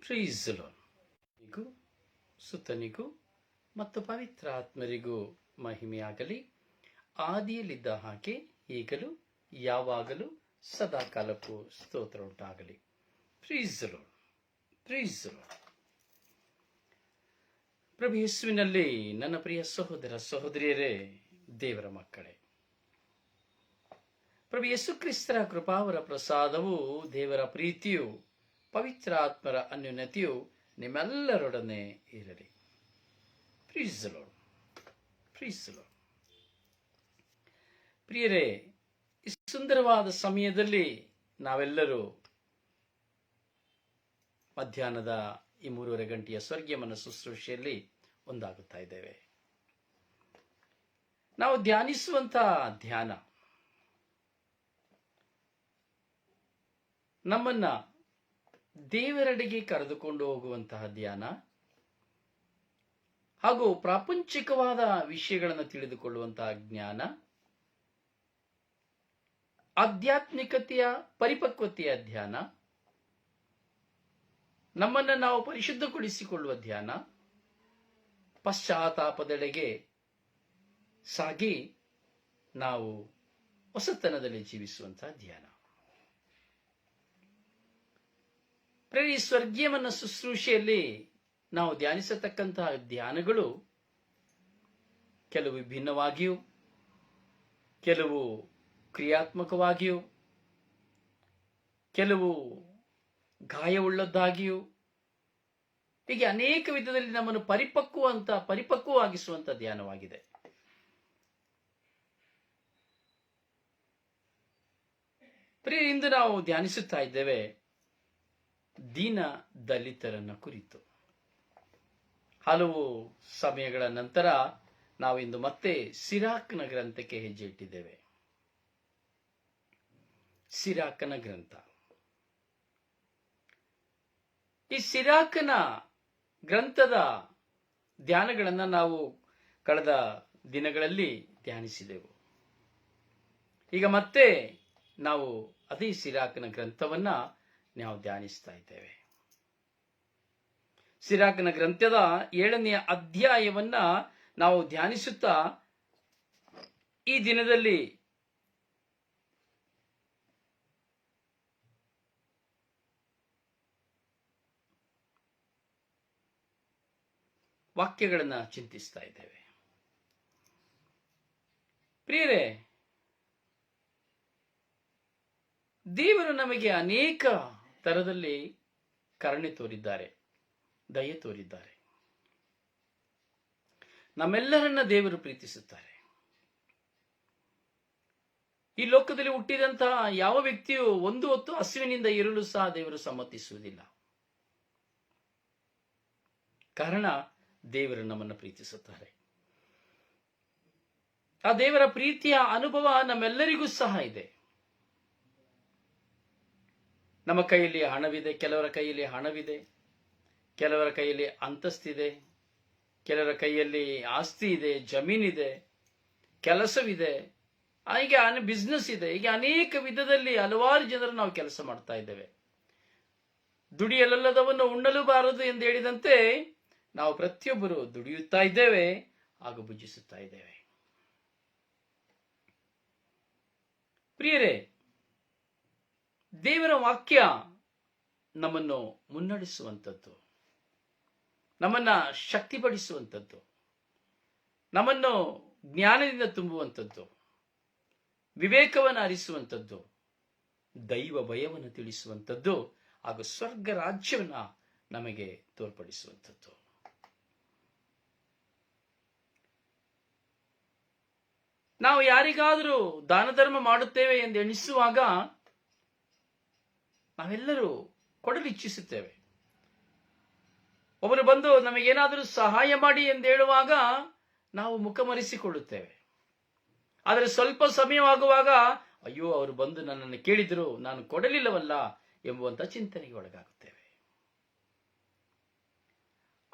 ಪ್ರೀಸ್ lord. ಸುತನಿಗೂ ಮತ್ತು ಪವಿತ್ರ ಆತ್ಮರಿಗೂ ಮಹಿಮೆಯಾಗಲಿ. ಆದಿಯಲ್ಲಿದ್ದ ಹಾಗೆ ಈಗಲೂ ಯಾವಾಗಲೂ ಸದಾಕಾಲಕ್ಕೂ ಸ್ತೋತ್ರ ಉಂಟಾಗಲಿ. ಪ್ರೀಸ್ ಲಾರ್ಡ್. ಪ್ರೀಸ್ ಲಾರ್ಡ್. ಪ್ರಭು ಯೇಸುವಿನಲ್ಲಿ ನನ್ನ ಪ್ರಿಯ ಸಹೋದರ ಸಹೋದರಿಯರೇ, ದೇವರ ಮಕ್ಕಳೇ, ಪ್ರಭು ಯೇಸು ಕ್ರಿಸ್ತರ ಕೃಪಾವರ ಪ್ರಸಾದವು, ದೇವರ ಪ್ರೀತಿಯು, ಪವಿತ್ರ ಆತ್ಮರ ಅನ್ಯೋನ್ಯತೆಯು ನಿಮ್ಮೆಲ್ಲರೊಡನೆ ಇರಲಿ. ಪ್ರೀಸ್ ಲಾರ್ಡ್. ಪ್ರೀಸ್ ಲಾರ್ಡ್. ಪ್ರಿಯರೇ, ಈ ಸುಂದರವಾದ ಸಮಯದಲ್ಲಿ ನಾವೆಲ್ಲರೂ ಮಧ್ಯಾಹ್ನದ ಈ 3:30 ಗಂಟೆಯ ಸ್ವರ್ಗೀಯ ಮನ ಶುಶ್ರೂಷೆಯಲ್ಲಿ ಒಂದಾಗುತ್ತಾ ಇದ್ದೇವೆ. ನಾವು ಧ್ಯಾನಿಸುವಂತಹ ಧ್ಯಾನ ನಮ್ಮನ್ನ ದೇವರೆಡೆಗೆ ಕರೆದುಕೊಂಡು ಹೋಗುವಂತಹ ಧ್ಯಾನ ಹಾಗೂ ಪ್ರಾಪಂಚಿಕವಾದ ವಿಷಯಗಳನ್ನು ತಿಳಿದುಕೊಳ್ಳುವಂತಹ ಜ್ಞಾನ, ಆಧ್ಯಾತ್ಮಿಕತೆಯ ಪರಿಪಕ್ವತೆಯ ಧ್ಯಾನ, ನಮ್ಮನ್ನು ನಾವು ಪರಿಶುದ್ಧಗೊಳಿಸಿಕೊಳ್ಳುವ ಧ್ಯಾನ, ಪಶ್ಚಾತ್ತಾಪದೆಡೆಗೆ ಸಾಗಿ ನಾವು ಹೊಸತನದಲ್ಲಿ ಜೀವಿಸುವಂತಹ ಧ್ಯಾನ. ಈ ಸ್ವರ್ಗೀಯವನ್ನ ಶುಶ್ರೂಷೆಯಲ್ಲಿ ನಾವು ಧ್ಯಾನಿಸತಕ್ಕಂತಹ ಧ್ಯಾನಗಳು ಕೆಲವು ವಿಭಿನ್ನವಾಗಿಯೂ, ಕೆಲವು ಕ್ರಿಯಾತ್ಮಕವಾಗಿಯೂ, ಕೆಲವು ಗಾಯವುಳ್ಳದ್ದಾಗಿಯೂ, ಹೀಗೆ ಅನೇಕ ವಿಧದಲ್ಲಿ ನಮ್ಮನ್ನು ಪರಿಪಕ್ವವಾಗಿಸುವಂತ ಧ್ಯಾನವಾಗಿದೆ. ಇಂದು ನಾವು ಧ್ಯಾನಿಸುತ್ತಾ ಇದ್ದೇವೆ ದೀನ ದಲಿತರನ್ನ ಕುರಿತು. ಹಲವು ಸಮಯಗಳ ನಂತರ ನಾವು ಇಂದು ಮತ್ತೆ ಸಿರಾಕನ ಗ್ರಂಥಕ್ಕೆ ಹೆಜ್ಜೆ ಇಟ್ಟಿದ್ದೇವೆ. ಸಿರಾಕನ ಗ್ರಂಥ. ಈ ಸಿರಾಕನ ಗ್ರಂಥದ ಧ್ಯಾನಗಳನ್ನು ನಾವು ಕಳೆದ ದಿನಗಳಲ್ಲಿ ಧ್ಯಾನಿಸಿದೆವು. ಈಗ ಮತ್ತೆ ನಾವು ಅದೇ ಸಿರಾಕನ ಗ್ರಂಥವನ್ನ ನಾವು ಧ್ಯಾನಿಸ್ತಾ ಇದ್ದೇವೆ. ಸಿರಾಕನ ಗ್ರಂಥದ 7ನೇ ಅಧ್ಯಾಯವನ್ನ ನಾವು ಧ್ಯಾನಿಸುತ್ತಾ ಈ ದಿನದಲ್ಲಿ ವಾಕ್ಯಗಳನ್ನು ಚಿಂತಿಸ್ತಾ ಇದ್ದೇವೆ. ಪ್ರಿಯರೇ, ದೇವರು ನಮಗೆ ಅನೇಕ ತರದಲ್ಲಿ ಕರುಣೆ ತೋರಿದ್ದಾರೆ, ದಯೆ ತೋರಿದ್ದಾರೆ. ನಮ್ಮೆಲ್ಲರನ್ನ ದೇವರು ಪ್ರೀತಿಸುತ್ತಾರೆ. ಈ ಲೋಕದಲ್ಲಿ ಹುಟ್ಟಿದಂತಹ ಯಾವ ವ್ಯಕ್ತಿಯು ಒಂದು ಹೊತ್ತು ಹಸಿವಿನಿಂದ ಇರಲು ಸಹ ದೇವರು ಸಮ್ಮತಿಸುವುದಿಲ್ಲ. ಕಾರಣ ದೇವರು ನಮ್ಮನ್ನು ಪ್ರೀತಿಸುತ್ತಾರೆ. ಆ ದೇವರ ಪ್ರೀತಿಯ ಅನುಭವ ನಮ್ಮೆಲ್ಲರಿಗೂ ಸಹ ಇದೆ. ನಮ್ಮ ಕೈಯಲ್ಲಿ ಹಣವಿದೆ, ಕೆಲವರ ಕೈಯಲ್ಲಿ ಹಣವಿದೆ, ಕೆಲವರ ಕೈಯಲ್ಲಿ ಅಂತಸ್ತಿದೆ, ಕೆಲವರ ಕೈಯಲ್ಲಿ ಆಸ್ತಿ ಇದೆ, ಜಮೀನಿದೆ, ಕೆಲಸವಿದೆ, ಹೀಗೆ ಬಿಸ್ನೆಸ್ ಇದೆ. ಹೀಗೆ ಅನೇಕ ವಿಧದಲ್ಲಿ ಹಲವಾರು ಜನರು ನಾವು ಕೆಲಸ ಮಾಡ್ತಾ ಇದ್ದೇವೆ. ದುಡಿಯಲಲ್ಲದವನ್ನು ಉಣ್ಣಲು ಬಾರದು ಎಂದು ಹೇಳಿದಂತೆ ನಾವು ಪ್ರತಿಯೊಬ್ಬರು ದುಡಿಯುತ್ತಾ ಇದ್ದೇವೆ ಹಾಗೂ ಭುಜಿಸುತ್ತಾ ಇದ್ದೇವೆ. ಪ್ರಿಯರೇ, ದೇವರ ವಾಕ್ಯ ನಮ್ಮನ್ನು ಮುನ್ನಡೆಸುವಂಥದ್ದು, ನಮ್ಮನ್ನ ಶಕ್ತಿಪಡಿಸುವಂಥದ್ದು, ನಮ್ಮನ್ನು ಜ್ಞಾನದಿಂದ ತುಂಬುವಂಥದ್ದು, ವಿವೇಕವನ್ನು ಅರಿಸುವಂಥದ್ದು, ದೈವ ಭಯವನ್ನು ತಿಳಿಸುವಂಥದ್ದು ಹಾಗೂ ಸ್ವರ್ಗ ರಾಜ್ಯವನ್ನ ನಮಗೆ ತೋರ್ಪಡಿಸುವಂಥದ್ದು. ನಾವು ಯಾರಿಗಾದರೂ ದಾನ ಧರ್ಮ ಮಾಡುತ್ತೇವೆ ಎಂದು ಎಣಿಸುವಾಗ ನಾವೆಲ್ಲರೂ ಕೊಡಲು ಇಚ್ಛಿಸುತ್ತೇವೆ. ಒಬ್ಬರು ಬಂದು ನಮಗೇನಾದರೂ ಸಹಾಯ ಮಾಡಿ ಎಂದು ಹೇಳುವಾಗ ನಾವು ಮುಖಮರೆಸಿಕೊಳ್ಳುತ್ತೇವೆ. ಆದರೆ ಸ್ವಲ್ಪ ಸಮಯವಾಗುವಾಗ ಅಯ್ಯೋ, ಅವರು ಬಂದು ನನ್ನನ್ನು ಕೇಳಿದರು, ನಾನು ಕೊಡಲಿಲ್ಲವಲ್ಲ ಎಂಬುವಂತ ಚಿಂತನೆಗೆ ಒಳಗಾಗುತ್ತೇವೆ.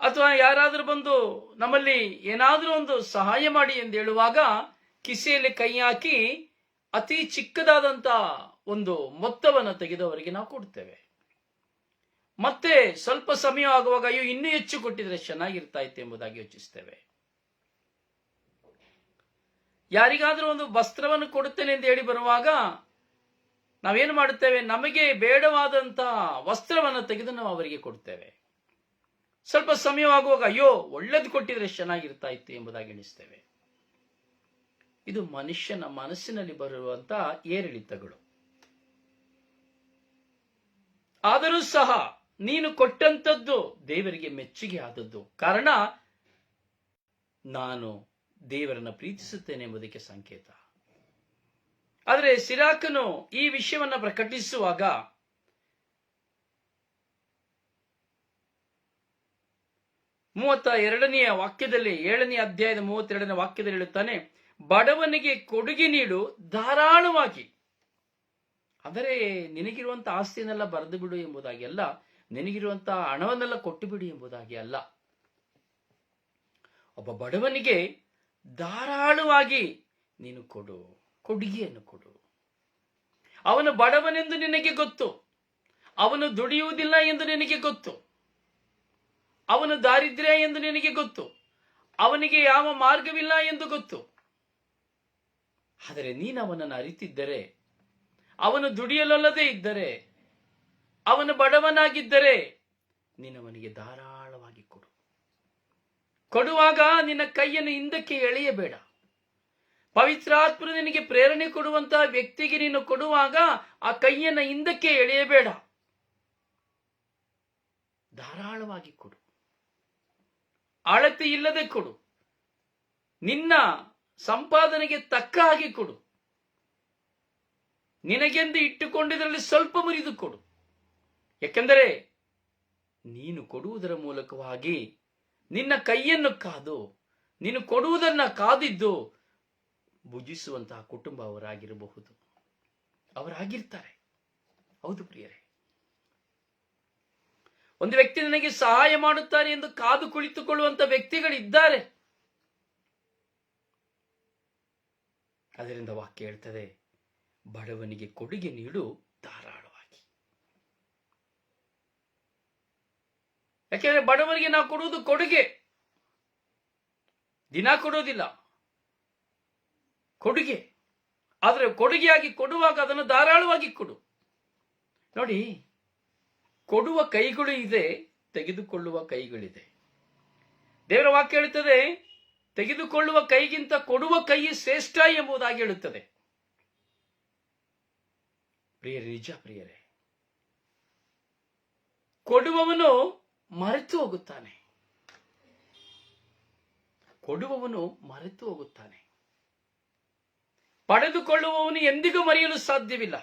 ಅಥವಾ ಯಾರಾದರೂ ಬಂದು ನಮ್ಮಲ್ಲಿ ಏನಾದರೂ ಒಂದು ಸಹಾಯ ಮಾಡಿ ಎಂದು ಹೇಳುವಾಗ ಕಿಸೆಯಲ್ಲಿ ಕೈ ಹಾಕಿ ಅತಿ ಚಿಕ್ಕದಾದಂತ ಒಂದು ಮೊತ್ತವನ್ನು ತೆಗೆದು ಅವರಿಗೆ ನಾವು ಕೊಡ್ತೇವೆ. ಮತ್ತೆ ಸ್ವಲ್ಪ ಸಮಯ ಆಗುವಾಗ ಅಯ್ಯೋ ಇನ್ನೂ ಹೆಚ್ಚು ಕೊಟ್ಟಿದ್ರೆ ಚೆನ್ನಾಗಿರ್ತಾ ಇತ್ತು ಎಂಬುದಾಗಿ ಯೋಚಿಸ್ತೇವೆ. ಯಾರಿಗಾದ್ರೂ ಒಂದು ವಸ್ತ್ರವನ್ನು ಕೊಡುತ್ತೇನೆ ಅಂತ ಹೇಳಿ ಬರುವಾಗ ನಾವೇನು ಮಾಡುತ್ತೇವೆ, ನಮಗೆ ಬೇಡವಾದಂತ ವಸ್ತ್ರವನ್ನು ತೆಗೆದು ನಾವು ಅವರಿಗೆ ಕೊಡ್ತೇವೆ. ಸ್ವಲ್ಪ ಸಮಯವಾಗುವಾಗ ಅಯ್ಯೋ ಒಳ್ಳೇದು ಕೊಟ್ಟಿದ್ರೆ ಚೆನ್ನಾಗಿರ್ತಾ ಇತ್ತು ಎಂಬುದಾಗಿ ಎಣಿಸ್ತೇವೆ. ಇದು ಮನುಷ್ಯನ ಮನಸ್ಸಿನಲ್ಲಿ ಬರುವಂತ ಏರಿಳಿತಗಳು. ಆದರೂ ಸಹ ನೀನು ಕೊಟ್ಟಂತದ್ದು ದೇವರಿಗೆ ಮೆಚ್ಚುಗೆ ಆದದ್ದು, ಕಾರಣ ನಾನು ದೇವರನ್ನ ಪ್ರೀತಿಸುತ್ತೇನೆ ಎಂಬುದಕ್ಕೆ ಸಂಕೇತ. ಆದರೆ ಸಿರಾಕನು ಈ ವಿಷಯವನ್ನ ಪ್ರಕಟಿಸುವಾಗ 32ನೇ ವಾಕ್ಯದಲ್ಲಿ, 7ನೇ ಅಧ್ಯಾಯದ 32ನೇ ವಾಕ್ಯದಲ್ಲಿ ಹೇಳುತ್ತಾನೆ, ಬಡವನಿಗೆ ಕೊಡುಗೆ ನೀಡು ಧಾರಾಳವಾಗಿ. ಅಂದರೆ ನಿನಗಿರುವಂತಹ ಆಸ್ತಿಯನ್ನೆಲ್ಲ ಬರೆದು ಬಿಡು ಎಂಬುದಾಗಿ ಅಲ್ಲ, ನಿನಗಿರುವಂತಹ ಹಣವನ್ನೆಲ್ಲ ಕೊಟ್ಟು ಬಿಡು ಎಂಬುದಾಗಿ ಅಲ್ಲ. ಒಬ್ಬ ಬಡವನಿಗೆ ಧಾರಾಳವಾಗಿ ನೀನು ಕೊಡು, ಕೊಡುಗೆಯನ್ನು ಕೊಡು. ಅವನು ಬಡವನೆಂದು ನಿನಗೆ ಗೊತ್ತು, ಅವನು ದುಡಿಯುವುದಿಲ್ಲ ಎಂದು ನಿನಗೆ ಗೊತ್ತು, ಅವನು ದಾರಿದ್ರ್ಯ ಎಂದು ನಿನಗೆ ಗೊತ್ತು, ಅವನಿಗೆ ಯಾವ ಮಾರ್ಗವಿಲ್ಲ ಎಂದು ಗೊತ್ತು. ಆದರೆ ನೀನು ಅವನನ್ನು ಅರಿತಿದ್ದರೆ, ಅವನು ದುಡಿಯಲೊಲ್ಲದೆ ಇದ್ದರೆ, ಅವನು ಬಡವನಾಗಿದ್ದರೆ ನೀನು ಅವನಿಗೆ ಧಾರಾಳವಾಗಿ ಕೊಡು. ಕೊಡುವಾಗ ನಿನ್ನ ಕೈಯನ್ನು ಹಿಂದಕ್ಕೆ ಎಳೆಯಬೇಡ. ಪವಿತ್ರಾತ್ಮರು ನಿನಗೆ ಪ್ರೇರಣೆ ಕೊಡುವಂತಹ ವ್ಯಕ್ತಿಗೆ ನೀನು ಕೊಡುವಾಗ ಆ ಕೈಯನ್ನು ಹಿಂದಕ್ಕೆ ಎಳೆಯಬೇಡ, ಧಾರಾಳವಾಗಿ ಕೊಡು. ಅಳತೆ ಇಲ್ಲದೆ ಕೊಡು. ನಿನ್ನ ಸಂಪಾದನೆಗೆ ತಕ್ಕ ಹಾಗೆ ಕೊಡು. ನಿನಗೆಂದು ಇಟ್ಟುಕೊಂಡಿದ್ರಲ್ಲಿ ಸ್ವಲ್ಪ ಮುರಿದು ಕೊಡು. ಯಾಕೆಂದರೆ ನೀನು ಕೊಡುವುದರ ಮೂಲಕವಾಗಿ ನಿನ್ನ ಕೈಯನ್ನು ಕಾದು, ನೀನು ಕೊಡುವುದನ್ನ ಕಾದಿದ್ದು ಭುಜಿಸುವಂತಹ ಕುಟುಂಬ ಅವರಾಗಿರಬಹುದು, ಅವರಾಗಿರ್ತಾರೆ. ಹೌದು ಪ್ರಿಯರೇ, ಒಂದು ವ್ಯಕ್ತಿ ನನಗೆ ಸಹಾಯ ಮಾಡುತ್ತಾರೆ ಎಂದು ಕಾದು ಕುಳಿತುಕೊಳ್ಳುವಂತ ವ್ಯಕ್ತಿಗಳಿದ್ದಾರೆ. ಅದರಿಂದ ವಾಕ್ಯ ಹೇಳ್ತದೆ, ಬಡವನಿಗೆ ಕೊಡುಗೆ ನೀಡು ಧಾರಾಳವಾಗಿ. ಯಾಕೆಂದ್ರೆ ಬಡವನಿಗೆ ನಾವು ಕೊಡುವುದು ಕೊಡುಗೆ, ದಿನ ಕೊಡೋದಿಲ್ಲ, ಕೊಡುಗೆ. ಆದರೆ ಕೊಡುಗೆಯಾಗಿ ಕೊಡುವಾಗ ಅದನ್ನು ಧಾರಾಳವಾಗಿ ಕೊಡು. ನೋಡಿ, ಕೊಡುವ ಕೈಗಳು ಇದೆ, ತೆಗೆದುಕೊಳ್ಳುವ ಕೈಗಳಿದೆ. ದೇವರ ವಾಕ್ಯ ಹೇಳುತ್ತದೆ, ತೆಗೆದುಕೊಳ್ಳುವ ಕೈಗಿಂತ ಕೊಡುವ ಕೈ ಶ್ರೇಷ್ಠ ಎಂಬುದಾಗಿ ಹೇಳುತ್ತದೆ. ಪ್ರಿಯರೇ, ನಿಜ ಪ್ರಿಯರೇ, ಕೊಡುವವನು ಮರೆತು ಹೋಗುತ್ತಾನೆ, ಕೊಡುವವನು ಮರೆತು ಹೋಗುತ್ತಾನೆ. ಪಡೆದುಕೊಳ್ಳುವವನು ಎಂದಿಗೂ ಮರೆಯಲು ಸಾಧ್ಯವಿಲ್ಲ.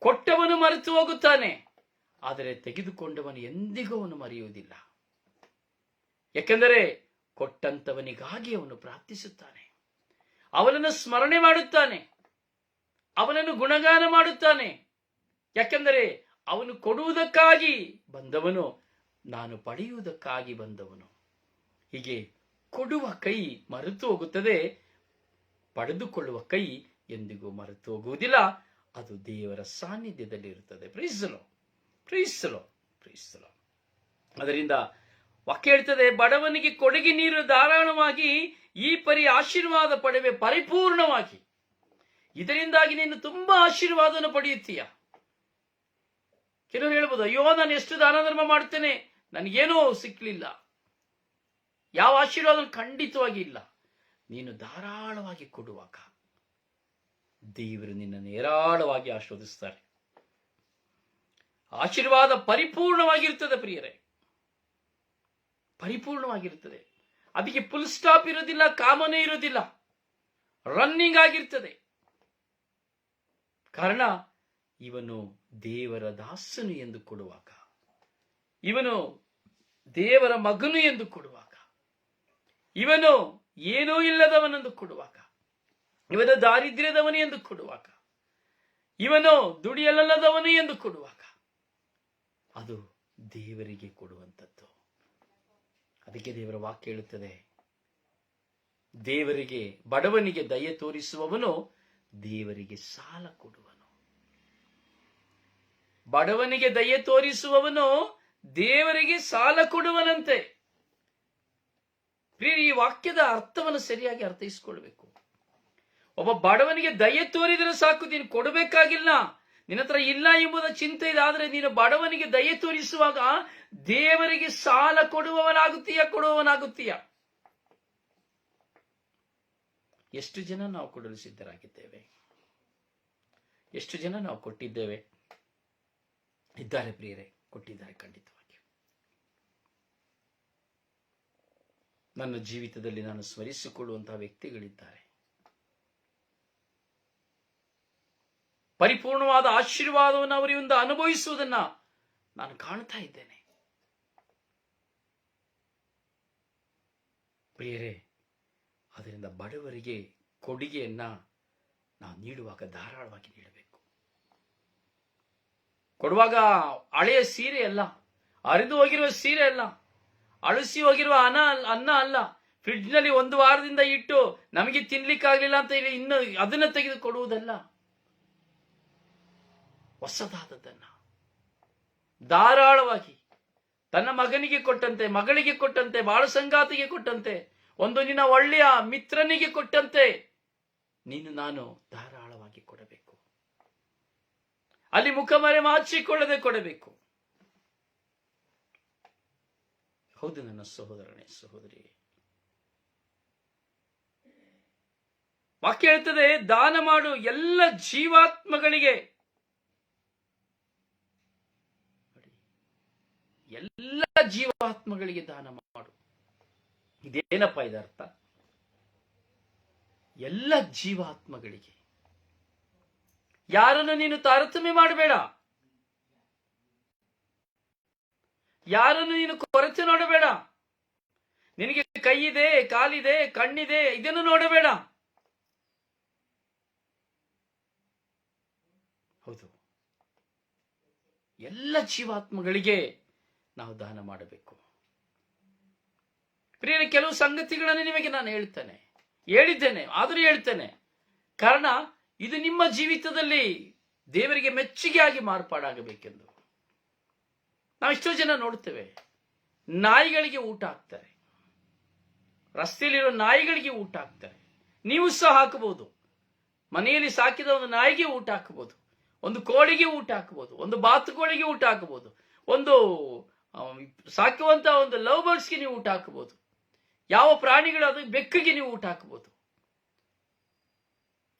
ಕೊಟ್ಟವನು ಮರೆತು ಹೋಗುತ್ತಾನೆ, ಆದರೆ ತೆಗೆದುಕೊಂಡವನು ಎಂದಿಗೂ ಅವನು ಮರೆಯುವುದಿಲ್ಲ. ಯಾಕೆಂದರೆ ಕೊಟ್ಟಂತವನಿಗಾಗಿ ಅವನು ಪ್ರಾರ್ಥಿಸುತ್ತಾನೆ, ಅವನನ್ನು ಸ್ಮರಣೆ ಮಾಡುತ್ತಾನೆ, ಅವನನ್ನು ಗುಣಗಾನ ಮಾಡುತ್ತಾನೆ. ಯಾಕೆಂದರೆ ಅವನು ಕೊಡುವುದಕ್ಕಾಗಿ ಬಂದವನು, ನಾನು ಪಡೆಯುವುದಕ್ಕಾಗಿ ಬಂದವನು. ಹೀಗೆ ಕೊಡುವ ಕೈ ಮರೆತು ಹೋಗುತ್ತದೆ, ಪಡೆದುಕೊಳ್ಳುವ ಕೈ ಎಂದಿಗೂ ಮರೆತು ಹೋಗುವುದಿಲ್ಲ. ಅದು ದೇವರ ಸಾನ್ನಿಧ್ಯದಲ್ಲಿ ಇರುತ್ತದೆ. ಪ್ರೀಸಲೋ. ಅದರಿಂದ ವಾಕ್ಯ ಹೇಳ್ತದೆ, ಬಡವನಿಗೆ ಕೊಡುಗೆ ನೀರು ಧಾರಾಳವಾಗಿ, ಈ ಪರಿ ಆಶೀರ್ವಾದ ಪಡೆವೆ ಪರಿಪೂರ್ಣವಾಗಿ. ಇದರಿಂದಾಗಿ ನೀನು ತುಂಬಾ ಆಶೀರ್ವಾದವನ್ನು ಪಡೆಯುತ್ತೀಯ. ಕೆಲವರು ಹೇಳ್ಬೋದು, ಅಯ್ಯೋ ನಾನು ಎಷ್ಟು ದಾನ ಧರ್ಮ ಮಾಡ್ತೇನೆ, ನನಗೇನೋ ಸಿಕ್ಕಲಿಲ್ಲ. ಯಾವ ಆಶೀರ್ವಾದ ಖಂಡಿತವಾಗಿ ಇಲ್ಲ. ನೀನು ಧಾರಾಳವಾಗಿ ಕೊಡುವಾಗ ದೇವರು ನಿನ್ನನ್ನು ಹೇರಾಳವಾಗಿ ಆಶೀರ್ವದಿಸ್ತಾರೆ. ಆಶೀರ್ವಾದ ಪರಿಪೂರ್ಣವಾಗಿರುತ್ತದೆ ಪ್ರಿಯರೇ, ಪರಿಪೂರ್ಣವಾಗಿರುತ್ತದೆ. ಅದಕ್ಕೆ ಫುಲ್ ಸ್ಟಾಪ್ ಇರೋದಿಲ್ಲ, ಕಾಮನೇ ಇರೋದಿಲ್ಲ, ರನ್ನಿಂಗ್ ಆಗಿರ್ತದೆ. ಕಾರಣ ಇವನು ದೇವರ ದಾಸನು ಎಂದು ಕೊಡುವಾಗ, ಇವನು ದೇವರ ಮಗನು ಎಂದು ಕೊಡುವಾಗ, ಇವನು ಏನೂ ಇಲ್ಲದವನೆಂದು ಕೊಡುವಾಗ, ಇವನು ದಾರಿದ್ರ್ಯದವನು ಎಂದು ಕೊಡುವಾಗ, ಇವನು ದುಡಿಯಲಲ್ಲದವನು ಎಂದು ಕೊಡುವಾಗ, ಅದು ದೇವರಿಗೆ ಕೊಡುವಂಥದ್ದು. ಅದಕ್ಕೆ ದೇವರ ವಾಕ್ಯ ಹೇಳುತ್ತದೆ, ದೇವರಿಗೆ, ಬಡವನಿಗೆ ದಯೆ ತೋರಿಸುವವನು ದೇವರಿಗೆ ಸಾಲ ಕೊಡುವನು. ಬಡವನಿಗೆ ದಯೆ ತೋರಿಸುವವನು ದೇವರಿಗೆ ಸಾಲ ಕೊಡುವನಂತೆ. ಪ್ರಿಯರೇ, ಈ ವಾಕ್ಯದ ಅರ್ಥವನ್ನು ಸರಿಯಾಗಿ ಅರ್ಥೈಸಿಕೊಳ್ಬೇಕು. ಒಬ್ಬ ಬಡವನಿಗೆ ದಯೆ ತೋರಿದರೆ ಸಾಕು, ನೀನು ಕೊಡಬೇಕಾಗಿಲ್ಲ. ನಿನ್ನ ಹತ್ರ ಇಲ್ಲ ಎಂಬುದ ಚಿಂತೆ ಇದೆ. ಆದರೆ ನೀನು ಬಡವನಿಗೆ ದಯೆ ತೋರಿಸುವಾಗ ದೇವರಿಗೆ ಸಾಲ ಕೊಡುವವನಾಗುತ್ತೀಯ. ಎಷ್ಟು ಜನ ನಾವು ಕೊಡಲು ಸಿದ್ಧರಾಗಿದ್ದೇವೆ? ಎಷ್ಟು ಜನ ನಾವು ಕೊಟ್ಟಿದ್ದೇವೆ? ಇದ್ದಾರೆ ಪ್ರಿಯರೇ, ಕೊಟ್ಟಿದ್ದಾರೆ ಖಂಡಿತವಾಗಿ. ನನ್ನ ಜೀವಿತದಲ್ಲಿ ನಾನು ಸ್ಮರಿಸಿಕೊಳ್ಳುವಂತಹ ವ್ಯಕ್ತಿಗಳಿದ್ದಾರೆ. ಪರಿಪೂರ್ಣವಾದ ಆಶೀರ್ವಾದವನ್ನು ಅವರಿಂದ ಅನುಭವಿಸುವುದನ್ನ ನಾನು ಕಾಣ್ತಾ ಇದ್ದೇನೆ. ಪ್ರಿಯರೇ, ಅದರಿಂದ ಬಡವರಿಗೆ ಕೊಡುಗೆಯನ್ನ ನಾವು ನೀಡುವಾಗ ಧಾರಾಳವಾಗಿ ನೀಡಬೇಕು. ಕೊಡುವಾಗ ಹಳೆಯ ಸೀರೆ ಅಲ್ಲ, ಹರಿದು ಹೋಗಿರುವ ಸೀರೆ ಅಲ್ಲ, ಅಳಿಸಿ ಹೋಗಿರುವ ಅನ್ನ ಅಲ್ಲ, ಫ್ರಿಡ್ಜ್ ನಲ್ಲಿ 1 ವಾರದಿಂದ ಇಟ್ಟು ನಮಗೆ ತಿನ್ಲಿಕ್ಕಾಗ್ಲಿಲ್ಲ ಅಂತ ಹೇಳಿ ಇನ್ನು ಅದನ್ನ ತೆಗೆದು ಕೊಡುವುದಲ್ಲ. ಹೊಸದಾದದ್ದನ್ನ ಧಾರಾಳವಾಗಿ ತನ್ನ ಮಗನಿಗೆ ಕೊಟ್ಟಂತೆ, ಮಗಳಿಗೆ ಕೊಟ್ಟಂತೆ, ಬಾಳ ಸಂಗಾತಿಗೆ ಕೊಟ್ಟಂತೆ, ಒಂದು ನಿನ್ನ ಒಳ್ಳೆಯ ಮಿತ್ರನಿಗೆ ಕೊಟ್ಟಂತೆ ನೀನು ನಾನು ಧಾರಾಳವಾಗಿ ಕೊಡಬೇಕು. ಅಲ್ಲಿ ಮುಖಮರೆ ಮಾಚಿಕೊಳ್ಳದೆ ಕೊಡಬೇಕು. ಹೌದು ನನ್ನ ಸಹೋದರನೇ, ಸಹೋದರಿ, ವಾಕ್ಯ ಹೇಳ್ತದೆ, ದಾನ ಮಾಡು ಎಲ್ಲ ಜೀವಾತ್ಮಗಳಿಗೆ. ಎಲ್ಲ ಜೀವಾತ್ಮಗಳಿಗೆ ದಾನ ಮಾಡು. ಇದೇನಪ್ಪ ಇದರ್ಥ? ಎಲ್ಲ ಜೀವಾತ್ಮಗಳಿಗೆ. ಯಾರನ್ನು ನೀನು ತಾರತಮ್ಯ ಮಾಡಬೇಡ, ಯಾರನ್ನು ನೀನು ಕೊರತೆ ನೋಡಬೇಡ. ನಿನಗೆ ಕೈ ಇದೆ, ಕಾಲಿದೆ, ಕಣ್ಣಿದೆ, ಇದನ್ನು ನೋಡಬೇಡ. ಹೌದು, ಎಲ್ಲ ಜೀವಾತ್ಮಗಳಿಗೆ ನಾವು ದಾನ ಮಾಡಬೇಕು. ಪ್ರಿಯರೇ, ಕೆಲವು ಸಂಗತಿಗಳನ್ನು ನಿಮಗೆ ನಾನು ಹೇಳಿದ್ದೇನೆ, ಆದರೂ ಹೇಳ್ತೇನೆ. ಕಾರಣ ಇದು ನಿಮ್ಮ ಜೀವಿತದಲ್ಲಿ ದೇವರಿಗೆ ಮೆಚ್ಚುಗೆಯಾಗಿ ಮಾರ್ಪಾಡಾಗಬೇಕೆಂದು. ನಾವು ಎಷ್ಟೋ ಜನ ನೋಡ್ತೇವೆ, ನಾಯಿಗಳಿಗೆ ಊಟ ಹಾಕ್ತಾರೆ, ರಸ್ತೆಯಲ್ಲಿರೋ ನಾಯಿಗಳಿಗೆ ಊಟ ಹಾಕ್ತಾರೆ. ನೀವು ಸಹ ಹಾಕಬಹುದು. ಮನೆಯಲ್ಲಿ ಸಾಕಿದ ಒಂದು ನಾಯಿಗೆ ಊಟ ಹಾಕಬಹುದು, ಒಂದು ಕೋಳಿಗೆ ಊಟ ಹಾಕಬಹುದು, ಒಂದು ಬಾತುಕೋಳಿಗೆ ಊಟ ಹಾಕಬಹುದು, ಒಂದು ಸಾಕುವಂತ ಒಂದು ಲವ್ ಬರ್ಡ್ಸ್ಗೆ ನೀವು ಊಟ ಹಾಕಬಹುದು. ಯಾವ ಪ್ರಾಣಿಗಳು, ಅದು ಬೆಕ್ಕಿಗೆ ನೀವು ಊಟ ಹಾಕಬಹುದು.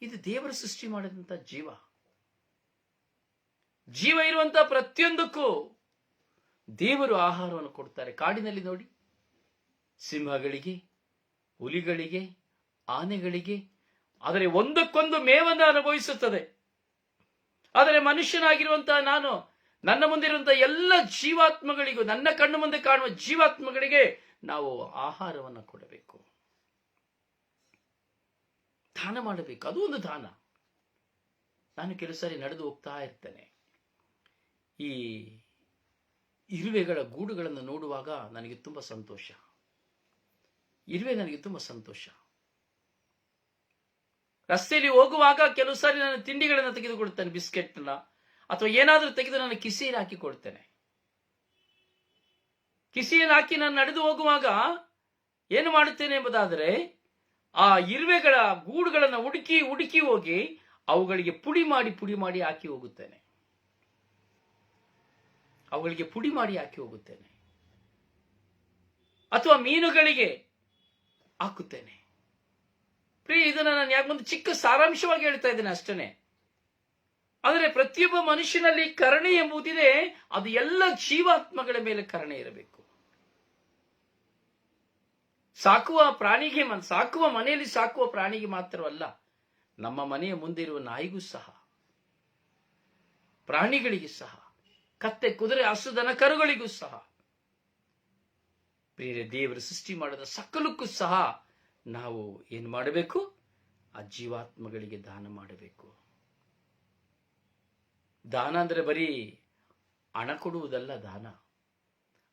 ಇದು ದೇವರು ಸೃಷ್ಟಿ ಮಾಡಿದಂತ ಜೀವ ಇರುವಂತ ಪ್ರತಿಯೊಂದಕ್ಕೂ ದೇವರು ಆಹಾರವನ್ನು ಕೊಡ್ತಾರೆ. ಕಾಡಿನಲ್ಲಿ ನೋಡಿ, ಸಿಂಹಗಳಿಗೆ, ಹುಲಿಗಳಿಗೆ, ಆನೆಗಳಿಗೆ, ಆದರೆ ಒಂದಕ್ಕೊಂದು ಮೇವನ್ನು ಅನುಭವಿಸುತ್ತದೆ. ಆದರೆ ಮನುಷ್ಯನಾಗಿರುವಂತಹ ನಾನು, ನನ್ನ ಮುಂದೆ ಇರುವಂತಹ ಎಲ್ಲ ಜೀವಾತ್ಮಗಳಿಗೂ, ನನ್ನ ಕಣ್ಣು ಮುಂದೆ ಕಾಣುವ ಜೀವಾತ್ಮಗಳಿಗೆ ನಾವು ಆಹಾರವನ್ನು ಕೊಡಬೇಕು, ದಾನ ಮಾಡಬೇಕು. ಅದು ಒಂದು ದಾನ. ನಾನು ಕೆಲವು ಸಾರಿ ನಡೆದು ಹೋಗ್ತಾ ಇರ್ತೇನೆ, ಈ ಇರುವೆಗಳ ಗೂಡುಗಳನ್ನು ನೋಡುವಾಗ ನನಗೆ ತುಂಬಾ ಸಂತೋಷ. ನನಗೆ ತುಂಬಾ ಸಂತೋಷ. ರಸ್ತೆಯಲ್ಲಿ ಹೋಗುವಾಗ ಕೆಲವು ಸಾರಿ ನಾನು ತಿಂಡಿಗಳನ್ನು ತೆಗೆದುಕೊಳ್ತೇನೆ, ಬಿಸ್ಕೆಟ್ನ ಅಥವಾ ಏನಾದರೂ ತೆಗೆದು ನಾನು ಕಿಸೆಯಲ್ಲಿ ಹಾಕಿ ಕೊಡ್ತೇನೆ. ಕಿಸೆಯಲ್ಲಿ ಹಾಕಿ ನಾನು ನಡೆದು ಹೋಗುವಾಗ ಏನು ಮಾಡುತ್ತೇನೆ ಎಂಬುದಾದರೆ, ಆ ಇರುವೆಗಳ ಗೂಡುಗಳನ್ನು ಹುಡುಕಿ ಹೋಗಿ ಅವುಗಳಿಗೆ ಪುಡಿ ಮಾಡಿ ಹಾಕಿ ಹೋಗುತ್ತೇನೆ. ಅಥವಾ ಮೀನುಗಳಿಗೆ ಹಾಕುತ್ತೇನೆ. ಇದನ್ನ ನಾನು ಯಾಕೊಂದು ಚಿಕ್ಕ ಸಾರಾಂಶವಾಗಿ ಹೇಳ್ತಾ ಇದ್ದೇನೆ ಅಷ್ಟೇ. ಆದರೆ ಪ್ರತಿಯೊಬ್ಬ ಮನುಷ್ಯನಲ್ಲಿ ಕರುಣೆ ಎಂಬುದಿದೆ. ಅದು ಎಲ್ಲ ಜೀವಾತ್ಮಗಳ ಮೇಲೆ ಕರುಣೆ ಇರಬೇಕು. ಸಾಕುವ ಮನೆಯಲ್ಲಿ ಸಾಕುವ ಪ್ರಾಣಿಗೆ ಮಾತ್ರವಲ್ಲ, ನಮ್ಮ ಮನೆಯ ಮುಂದೆ ಇರುವ ನಾಯಿಗೂ ಸಹ, ಪ್ರಾಣಿಗಳಿಗೆ ಸಹ, ಕತ್ತೆ, ಕುದುರೆ, ಹಸು, ದನ, ಕರುಗಳಿಗೂ ಸಹ, ಬೇರೆ ದೇವರು ಸೃಷ್ಟಿ ಮಾಡಿದ ಸಕಲಕ್ಕೂ ಸಹ ನಾವು ಏನು ಮಾಡಬೇಕು? ಆ ಜೀವಾತ್ಮಗಳಿಗೆ ದಾನ ಮಾಡಬೇಕು. ದಾನ ಅಂದ್ರೆ ಬರೀ ಹಣ ಕೊಡುವುದಲ್ಲ ದಾನ,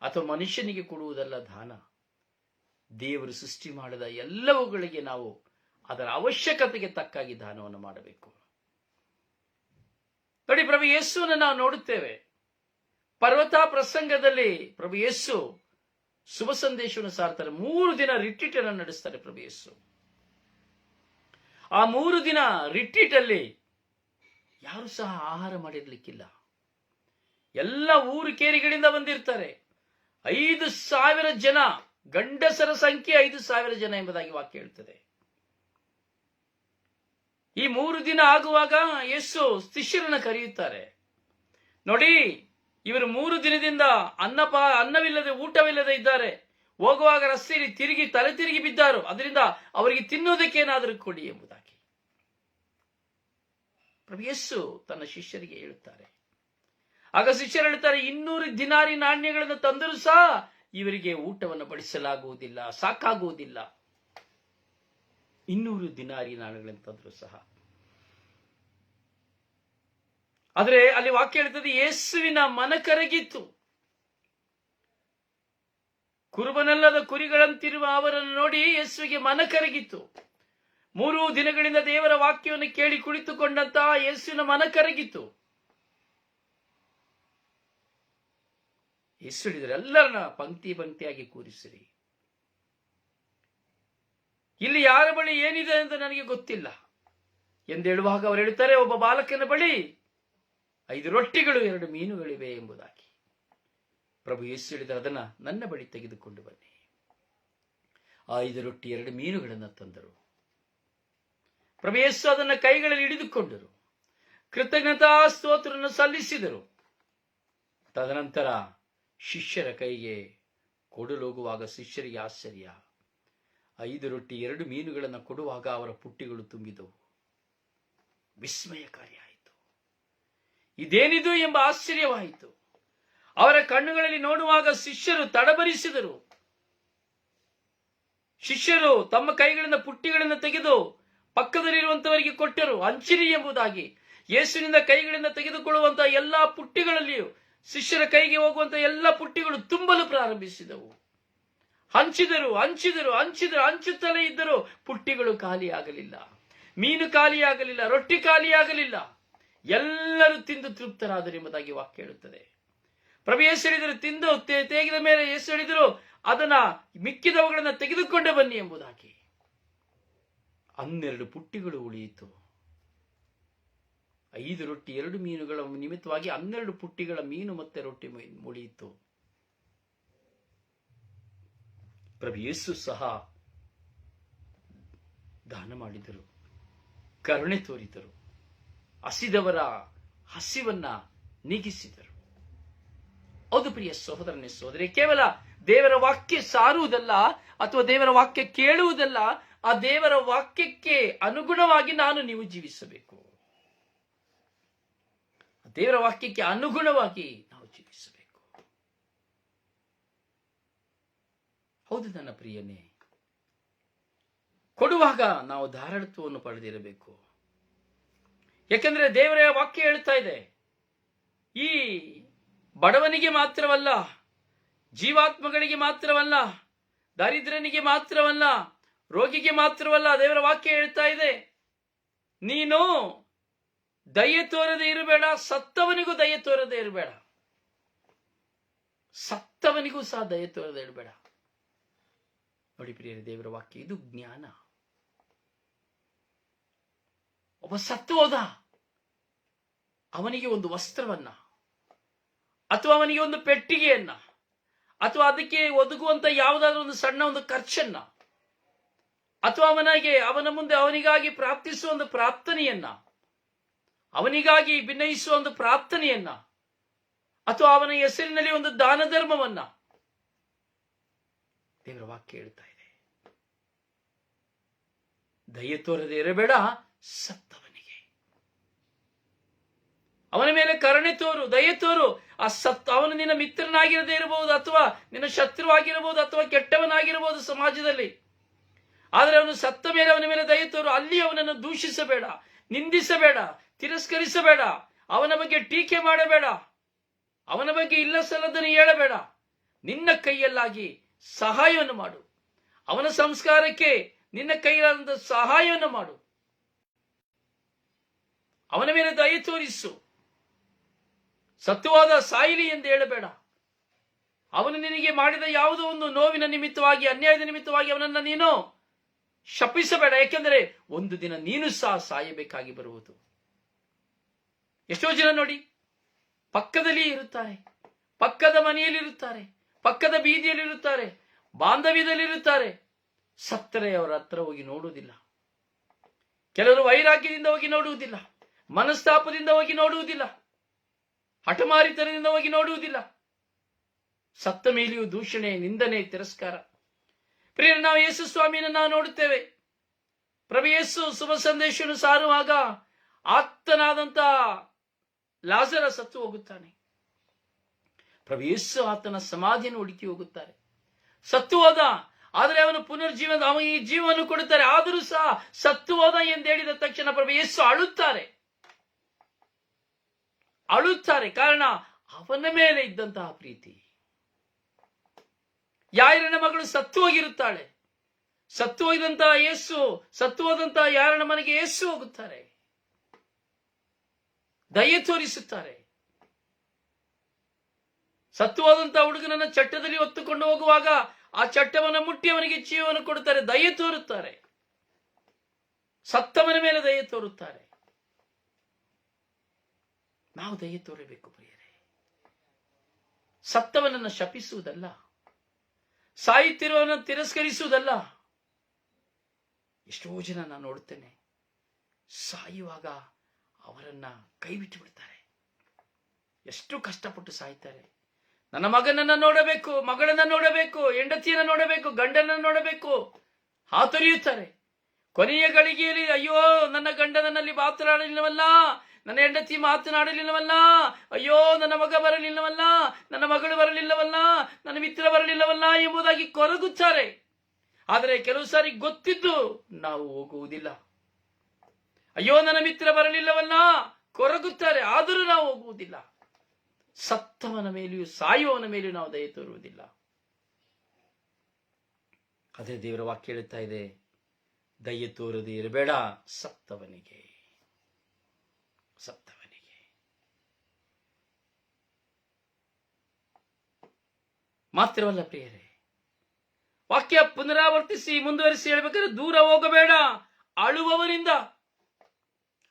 ಅಥವಾ ಮನುಷ್ಯನಿಗೆ ಕೊಡುವುದಲ್ಲ ದಾನ. ದೇವರು ಸೃಷ್ಟಿ ಮಾಡಿದ ಎಲ್ಲವುಗಳಿಗೆ ನಾವು ಅದರ ಅವಶ್ಯಕತೆಗೆ ತಕ್ಕಾಗಿ ದಾನವನ್ನು ಮಾಡಬೇಕು. ನೋಡಿ, ಪ್ರಭು ಯೇಸುವನ್ನು ನಾವು ನೋಡುತ್ತೇವೆ. ಪರ್ವತ ಪ್ರಸಂಗದಲ್ಲಿ ಪ್ರಭು ಯೇಸು ಶುಭ ಸಂದೇಶವನ್ನು ಸಾರ್ತಾರೆ. 3 ದಿನ ರಿಟ್ರೀಟ್ ಅನ್ನು ನಡೆಸ್ತಾರೆ ಪ್ರಭು ಯೇಸು. ಆ 3 ದಿನ ರಿಟ್ರೀಟ್ ಅಲ್ಲಿ ಯಾರು ಸಹ ಆಹಾರ ಮಾಡಿರ್ಲಿಕ್ಕಿಲ್ಲ. ಎಲ್ಲ ಊರು ಕೇರಿಗಳಿಂದ ಬಂದಿರ್ತಾರೆ. 5,000 ಜನ, ಗಂಡಸರ ಸಂಖ್ಯೆ 5,000 ಜನ ಎಂಬುದಾಗಿ ವಾಕ್ಯ ಹೇಳ್ತದೆ. ಈ 3 ದಿನ ಆಗುವಾಗ ಯೇಸು ಶಿಷ್ಯರನ್ನು ಕರೆಯುತ್ತಾರೆ. ನೋಡಿ, ಇವರು 3 ದಿನದಿಂದ ಅನ್ನವಿಲ್ಲದೆ ಊಟವಿಲ್ಲದೆ ಇದ್ದಾರೆ. ಹೋಗುವಾಗ ರಸ್ತೆಯಲ್ಲಿ ತಲೆ ತಿರುಗಿ ಬಿದ್ದಾರು. ಅದರಿಂದ ಅವರಿಗೆ ತಿನ್ನೋದಕ್ಕೆ ಏನಾದರೂ ಕೊಡಿ ಎಂಬುದಾಗಿ ಪ್ರಭು ಯೇಸು ತನ್ನ ಶಿಷ್ಯರಿಗೆ ಹೇಳುತ್ತಾರೆ. ಆಗ ಶಿಷ್ಯರು ಹೇಳುತ್ತಾರೆ, 200 ದಿನಾರಿ ನಾಣ್ಯಗಳನ್ನು ತಂದರೂ ಸಹ ಇವರಿಗೆ ಊಟವನ್ನು ಬಡಿಸಲಾಗುವುದಿಲ್ಲ, ಸಾಕಾಗುವುದಿಲ್ಲ. 200 ದಿನಾರಿ ನಾಣ್ಯಗಳನ್ನು ತಂದರೂ ಸಹ. ಆದರೆ ಅಲ್ಲಿ ವಾಕ್ಯ ಹೇಳ್ತದೆ, ಯೇಸುವಿನ ಮನ ಕರಗಿತು. ಕುರುಬನಲ್ಲದ ಕುರಿಗಳಂತಿರುವ ಅವರನ್ನು ನೋಡಿ ಯೇಸುವಿಗೆ ಮನ ಕರಗಿತು. 3 ದಿನಗಳಿಂದ ದೇವರ ವಾಕ್ಯವನ್ನು ಕೇಳಿ ಕುಳಿತುಕೊಂಡಂತಹ ಯೇಸುವಿನ ಮನ ಕರಗಿತು. ಯೇಸು ಹೇಳಿದರೆ, ಎಲ್ಲರನ್ನ ಪಂಕ್ತಿಯಾಗಿ ಕೂರಿಸಿರಿ. ಇಲ್ಲಿ ಯಾರ ಬಳಿ ಏನಿದೆ ಅಂತ ನನಗೆ ಗೊತ್ತಿಲ್ಲ ಎಂದು ಹೇಳುವಾಗ ಅವರು ಹೇಳುತ್ತಾರೆ, ಒಬ್ಬ ಬಾಲಕನ ಬಳಿ 5 ರೊಟ್ಟಿಗಳು 2 ಮೀನುಗಳಿವೆ ಎಂಬುದಾಗಿ. ಪ್ರಭು ಯೇಸು ಹೇಳಿದರೆ, ಅದನ್ನ ನನ್ನ ಬಳಿ ತೆಗೆದುಕೊಂಡು ಬನ್ನಿ. 5 ರೊಟ್ಟಿ 2 ಮೀನುಗಳನ್ನು ತಂದರು. ಪ್ರಭು ಯೇಸು ಅದನ್ನ ಕೈಗಳಲ್ಲಿ ಹಿಡಿದುಕೊಂಡರು. ಕೃತಜ್ಞತಾ ಸ್ತೋತ್ರವನ್ನು ಸಲ್ಲಿಸಿದರು. ತದನಂತರ ಶಿಷ್ಯರ ಕೈಗೆ ಕೊಡಲೋಗುವಾಗ ಶಿಷ್ಯರಿಗೆ ಆಶ್ಚರ್ಯ. 5 ರೊಟ್ಟಿ 2 ಮೀನುಗಳನ್ನು ಕೊಡುವಾಗ ಅವರ ಪುಟ್ಟಿಗಳು ತುಂಬಿದವು. ವಿಸ್ಮಯಕಾರಿಯಾಯಿತು. ಇದೇನಿದು ಎಂಬ ಆಶ್ಚರ್ಯವಾಯಿತು. ಅವರ ಕಣ್ಣುಗಳಲ್ಲಿ ನೋಡುವಾಗ ಶಿಷ್ಯರು ತಡಬರಿಸಿದರು. ಶಿಷ್ಯರು ತಮ್ಮ ಕೈಗಳಿಂದ ಪುಟ್ಟಿಗಳನ್ನು ತೆಗೆದು ಪಕ್ಕದಲ್ಲಿರುವಂತವರಿಗೆ ಕೊಟ್ಟರು. ಹಂಚಿರಿ ಎಂಬುದಾಗಿ. ಯೇಸುವಿನಿಂದ ಕೈಗಳಿಂದ ತೆಗೆದುಕೊಳ್ಳುವಂತಹ ಎಲ್ಲಾ ಪುಟ್ಟಿಗಳಲ್ಲಿಯೂ ಶಿಷ್ಯರ ಕೈಗೆ ಹೋಗುವಂತಹ ಎಲ್ಲ ಪುಟ್ಟಿಗಳು ತುಂಬಲು ಪ್ರಾರಂಭಿಸಿದವು. ಹಂಚಿದರು, ಹಂಚುತ್ತಲೇ ಇದ್ದರು. ಪುಟ್ಟಿಗಳು ಖಾಲಿಯಾಗಲಿಲ್ಲ, ಮೀನು ಖಾಲಿಯಾಗಲಿಲ್ಲ, ರೊಟ್ಟಿ ಖಾಲಿಯಾಗಲಿಲ್ಲ. ಎಲ್ಲರೂ ತಿಂದು ತೃಪ್ತರಾದರು ಎಂಬುದಾಗಿ ವಾಕ್ಯ ಹೇಳುತ್ತದೆ. ಪ್ರಭು ಯೇಸು ಹೇಳಿದರು, ತಿಂದು ತೆಗೆದ ಮೇಲೆ ಯೇಸು ಹೇಳಿದರು, ಅದನ್ನ ಮಿಕ್ಕಿದವುಗಳನ್ನ ತೆಗೆದುಕೊಂಡು ಬನ್ನಿ ಎಂಬುದಾಗಿ. 12 ಪುಟ್ಟಿಗಳು ಉಳಿಯಿತು. 5 ರೊಟ್ಟಿ 2 ಮೀನುಗಳ ನಿಮಿತ್ತವಾಗಿ 12 ಪುಟ್ಟಿಗಳ ಮೀನು ಮತ್ತೆ ರೊಟ್ಟಿ ಉಳಿಯಿತು. ಪ್ರಭು ಯೇಸು ಸಹ ದಾನ ಮಾಡಿದರು, ಕರುಣೆ ತೋರಿದರು, ಹಸಿದವರ ಹಸಿವನ್ನ ನೀಗಿಸಿದರು. ಹೌದು ಪ್ರಿಯ ಸಹೋದರನೇ ಸಹೋದರಿ, ಕೇವಲ ದೇವರ ವಾಕ್ಯ ಸಾರುವುದಲ್ಲ ಅಥವಾ ದೇವರ ವಾಕ್ಯ ಕೇಳುವುದಲ್ಲ, ಆ ದೇವರ ವಾಕ್ಯಕ್ಕೆ ಅನುಗುಣವಾಗಿ ನೀವು ಜೀವಿಸಬೇಕು. ದೇವರ ವಾಕ್ಯಕ್ಕೆ ಅನುಗುಣವಾಗಿ ನಾವು ಜೀವಿಸಬೇಕು. ಹೌದು ನನ್ನ ಪ್ರಿಯನೇ, ಕೊಡುವಾಗ ನಾವು ಧಾರಾಳತ್ವವನ್ನು ಪಡೆದಿರಬೇಕು. ಯಾಕಂದ್ರೆ ದೇವರ ವಾಕ್ಯ ಹೇಳ್ತಾ ಇದೆ, ಈ ಬಡವನಿಗೆ ಮಾತ್ರವಲ್ಲ, ಜೀವಾತ್ಮಗಳಿಗೆ ಮಾತ್ರವಲ್ಲ, ದಾರಿದ್ರ್ಯನಿಗೆ ಮಾತ್ರವಲ್ಲ, ರೋಗಿಗೆ ಮಾತ್ರವಲ್ಲ, ದೇವರ ವಾಕ್ಯ ಹೇಳ್ತಾ ಇದೆ, ನೀನು ದಯೆ ತೋರದೆ ಇರಬೇಡ, ಸತ್ತವನಿಗೂ ದಯೆ ತೋರದೆ ಇರಬೇಡ. ಸತ್ತವನಿಗೂ ಸಹ ದಯೆ ತೋರದೆ ಇರಬೇಡ. ನೋಡಿ ಪ್ರಿಯರೇ, ದೇವರ ವಾಕ್ಯ ಇದು ಜ್ಞಾನ. ಒಬ್ಬ ಸತ್ತು ಹೋದ, ಅವನಿಗೆ ಒಂದು ವಸ್ತ್ರವನ್ನ ಅಥವಾ ಅವನಿಗೆ ಒಂದು ಪೆಟ್ಟಿಗೆಯನ್ನ ಅಥವಾ ಅದಕ್ಕೆ ಒದಗುವಂತ ಯಾವುದಾದ್ರೂ ಒಂದು ಸಣ್ಣ ಒಂದು ಖರ್ಚನ್ನ ಅಥವಾ ಅವನ ಮುಂದೆ ಅವನಿಗಾಗಿ ಪ್ರಾರ್ಥಿಸುವ ಒಂದು ಪ್ರಾರ್ಥನೆಯನ್ನ, ಅವನಿಗಾಗಿ ಭಿನ್ನಯಿಸುವ ಒಂದು ಪ್ರಾರ್ಥನೆಯನ್ನ ಅಥವಾ ಅವನ ಹೆಸರಿನಲ್ಲಿ ಒಂದು ದಾನ ಧರ್ಮವನ್ನ ದೇವರ ವಾಕ್ಯ ಹೇಳ್ತಾ ಇದೆ. ದಯೆ ತೋರದೆ ಇರಬೇಡ ಸತ್ತವನಿಗೆ. ಅವನ ಮೇಲೆ ಕರುಣೆ ತೋರು, ದಯೆ ತೋರು. ಅವನು ನಿನ್ನ ಮಿತ್ರನಾಗಿರದೇ ಇರಬಹುದು, ಅಥವಾ ನಿನ್ನ ಶತ್ರುವಾಗಿರಬಹುದು, ಅಥವಾ ಕೆಟ್ಟವನಾಗಿರಬಹುದು ಸಮಾಜದಲ್ಲಿ. ಆದರೆ ಅವನು ಸತ್ತ ಮೇಲೆ ಅವನ ಮೇಲೆ ದಯೆ ತೋರು. ಅಲ್ಲಿ ಅವನನ್ನು ದೂಷಿಸಬೇಡ, ನಿಂದಿಸಬೇಡ, ತಿರಸ್ಕರಿಸಬೇಡ, ಅವನ ಬಗ್ಗೆ ಟೀಕೆ ಮಾಡಬೇಡ, ಅವನ ಬಗ್ಗೆ ಇಲ್ಲ ಸಲ್ಲದನ್ನು ಹೇಳಬೇಡ. ನಿನ್ನ ಕೈಯಲ್ಲಾಗಿ ಸಹಾಯವನ್ನು ಮಾಡು. ಅವನ ಸಂಸ್ಕಾರಕ್ಕೆ ನಿನ್ನ ಕೈಯಾದ ಸಹಾಯವನ್ನು ಮಾಡು. ಅವನ ಮೇಲೆ ದಯೆ ತೋರಿಸು. ಸತ್ತುವಾದ ಸಾಯಿಲಿ ಎಂದು ಹೇಳಬೇಡ. ಅವನು ನಿನಗೆ ಮಾಡಿದ ಯಾವುದೋ ಒಂದು ನೋವಿನ ನಿಮಿತ್ತವಾಗಿ, ಅನ್ಯಾಯದ ನಿಮಿತ್ತವಾಗಿ ಅವನನ್ನ ನೀನು ಶಪಿಸಬೇಡ. ಯಾಕೆಂದರೆ ಒಂದು ದಿನ ನೀನು ಸಹ ಸಾಯಬೇಕಾಗಿ ಬರುವುದು. ಎಷ್ಟೋ ಜನ ನೋಡಿ, ಪಕ್ಕದಲ್ಲಿ ಇರುತ್ತಾರೆ, ಪಕ್ಕದ ಮನೆಯಲ್ಲಿರುತ್ತಾರೆ, ಪಕ್ಕದ ಬೀದಿಯಲ್ಲಿರುತ್ತಾರೆ, ಬಾಂಧವ್ಯದಲ್ಲಿರುತ್ತಾರೆ. ಸತ್ತರೆ ಅವರ ಹತ್ರ ಹೋಗಿ ನೋಡುವುದಿಲ್ಲ. ಕೆಲವರು ವೈರಾಗ್ಯದಿಂದ ಹೋಗಿ ನೋಡುವುದಿಲ್ಲ, ಮನಸ್ತಾಪದಿಂದ ಹೋಗಿ ನೋಡುವುದಿಲ್ಲ, ಹಠಮಾರಿತನದಿಂದ ಹೋಗಿ ನೋಡುವುದಿಲ್ಲ. ಸತ್ತ ಮೇಲೆಯೂ ದೂಷಣೆ, ನಿಂದನೆ, ತಿರಸ್ಕಾರ. ಪ್ರಿಯರೇ, ನಾವು ಯೇಸು ಸ್ವಾಮಿಯನ್ನು ನಾವು ನೋಡುತ್ತೇವೆ. ಪ್ರಭು ಯೇಸು ಶುಭ ಸಂದೇಶವನ್ನು ಸಾರುವಾಗ ಆತನಾದಂತ ಲಾಜರ ಸತ್ತು ಹೋಗುತ್ತಾನೆ. ಪ್ರಭು ಯೇಸು ಆತನ ಸಮಾಧಿಯನ್ನು ಹುಡುಕಿ ಹೋಗುತ್ತಾರೆ. ಸತ್ತು ಹೋದ, ಆದರೆ ಅವನು ಪುನರ್ಜೀವನ, ಅವನು ಈ ಜೀವವನ್ನು ಕೊಡುತ್ತಾರೆ. ಆದರೂ ಸಹ ಸತ್ತು ಹೋದ ಎಂದು ಹೇಳಿದ ತಕ್ಷಣ ಪ್ರಭು ಯೇಸು ಅಳುತ್ತಾರೆ. ಕಾರಣ ಅವನ ಮೇಲೆ ಇದ್ದಂತಹ ಪ್ರೀತಿ. ಯಾಯರನ ಮಗಳು ಸತ್ತು ಹೋಗಿರುತ್ತಾಳೆ. ಸತ್ತು ಹೋಗಿದಂತಹ ಯೇಸು, ಸತ್ತು ಹೋದಂತಹ ಯಾರನ ಮನೆಗೆ ಯೇಸು ಹೋಗುತ್ತಾರೆ, ದಯೆ ತೋರಿಸುತ್ತಾರೆ. ಸತ್ತು ಹೋದಂತಹ ಹುಡುಗನನ್ನ ಚಟ್ಟದಲ್ಲಿ ಹೊತ್ತುಕೊಂಡು ಹೋಗುವಾಗ ಆ ಚಟ್ಟವನ್ನು ಮುಟ್ಟಿ ಅವನಿಗೆ ಜೀವವನ್ನು ಕೊಡುತ್ತಾರೆ, ದಯೆ ತೋರುತ್ತಾರೆ. ಸತ್ತವನ ಮೇಲೆ ದಯೆ ತೋರುತ್ತಾರೆ. ನಾವು ದಯೆ ತೋರಬೇಕು ಪ್ರಿಯರೇ. ಸತ್ತವನನ್ನು ಶಪಿಸುವುದಲ್ಲ, ಸಾಯುತ್ತಿರುವವನನ್ನು ತಿರಸ್ಕರಿಸುವುದಲ್ಲ. ಎಷ್ಟೋ ಜನ ನಾನು ನೋಡುತ್ತೇನೆ, ಸಾಯುವಾಗ ಅವರನ್ನ ಕೈ ಬಿಟ್ಟು ಬಿಡ್ತಾರೆ. ಎಷ್ಟು ಕಷ್ಟಪಟ್ಟು ಸಾಯ್ತಾರೆ. ನನ್ನ ಮಗನನ್ನ ನೋಡಬೇಕು, ಮಗಳನ್ನ ನೋಡಬೇಕು, ಹೆಂಡತಿಯನ್ನ ನೋಡಬೇಕು, ಗಂಡನನ್ನ ನೋಡಬೇಕು, ಹಾತೊರೆಯುತ್ತಾರೆ. ಕೊನೆಯ ಗಳಿಗೆಯಲ್ಲಿ ಅಯ್ಯೋ ನನ್ನ ಗಂಡ ನನ್ನಲ್ಲಿ ಮಾತನಾಡಲಿಲ್ಲವಲ್ಲ, ನನ್ನ ಹೆಂಡತಿ ಮಾತನಾಡಲಿಲ್ಲವಲ್ಲ, ಅಯ್ಯೋ ನನ್ನ ಮಗ ಬರಲಿಲ್ಲವಲ್ಲ, ನನ್ನ ಮಗಳು ಬರಲಿಲ್ಲವಲ್ಲ, ನನ್ನ ಮಿತ್ರ ಬರಲಿಲ್ಲವಲ್ಲ ಎಂಬುದಾಗಿ ಕೊರಗುತ್ತಾರೆ. ಆದರೆ ಕೆಲವು ಸಾರಿ ಗೊತ್ತಿದ್ದು ನಾವು ಹೋಗುವುದಿಲ್ಲ. ಅಯ್ಯೋ ನನ್ನ ಮಿತ್ರ ಬರಲಿಲ್ಲವಲ್ಲ ಕೊರಗುತ್ತಾರೆ, ಆದರೂ ನಾವು ಹೋಗುವುದಿಲ್ಲ. ಸತ್ತವನ ಮೇಲೆಯೂ ಸಾಯುವವನ ಮೇಲೆಯೂ ನಾವು ದಯೆ ತೋರುವುದಿಲ್ಲ. ಅದೇ ದೇವರ ವಾಕ್ಯ ಹೇಳುತ್ತಾ ಇದೆ, ದಯೆ ತೋರದೆ ಇರಬೇಡ ಸತ್ತವನಿಗೆ. ಮಾತ್ರವಲ್ಲ ಪ್ರಿಯರೇ, ವಾಕ್ಯ ಪುನರಾವರ್ತಿಸಿ ಮುಂದುವರಿಸಿ ಹೇಳಬೇಕಾದ್ರೆ, ದೂರ ಹೋಗಬೇಡ ಅಳುವವನಿಂದ.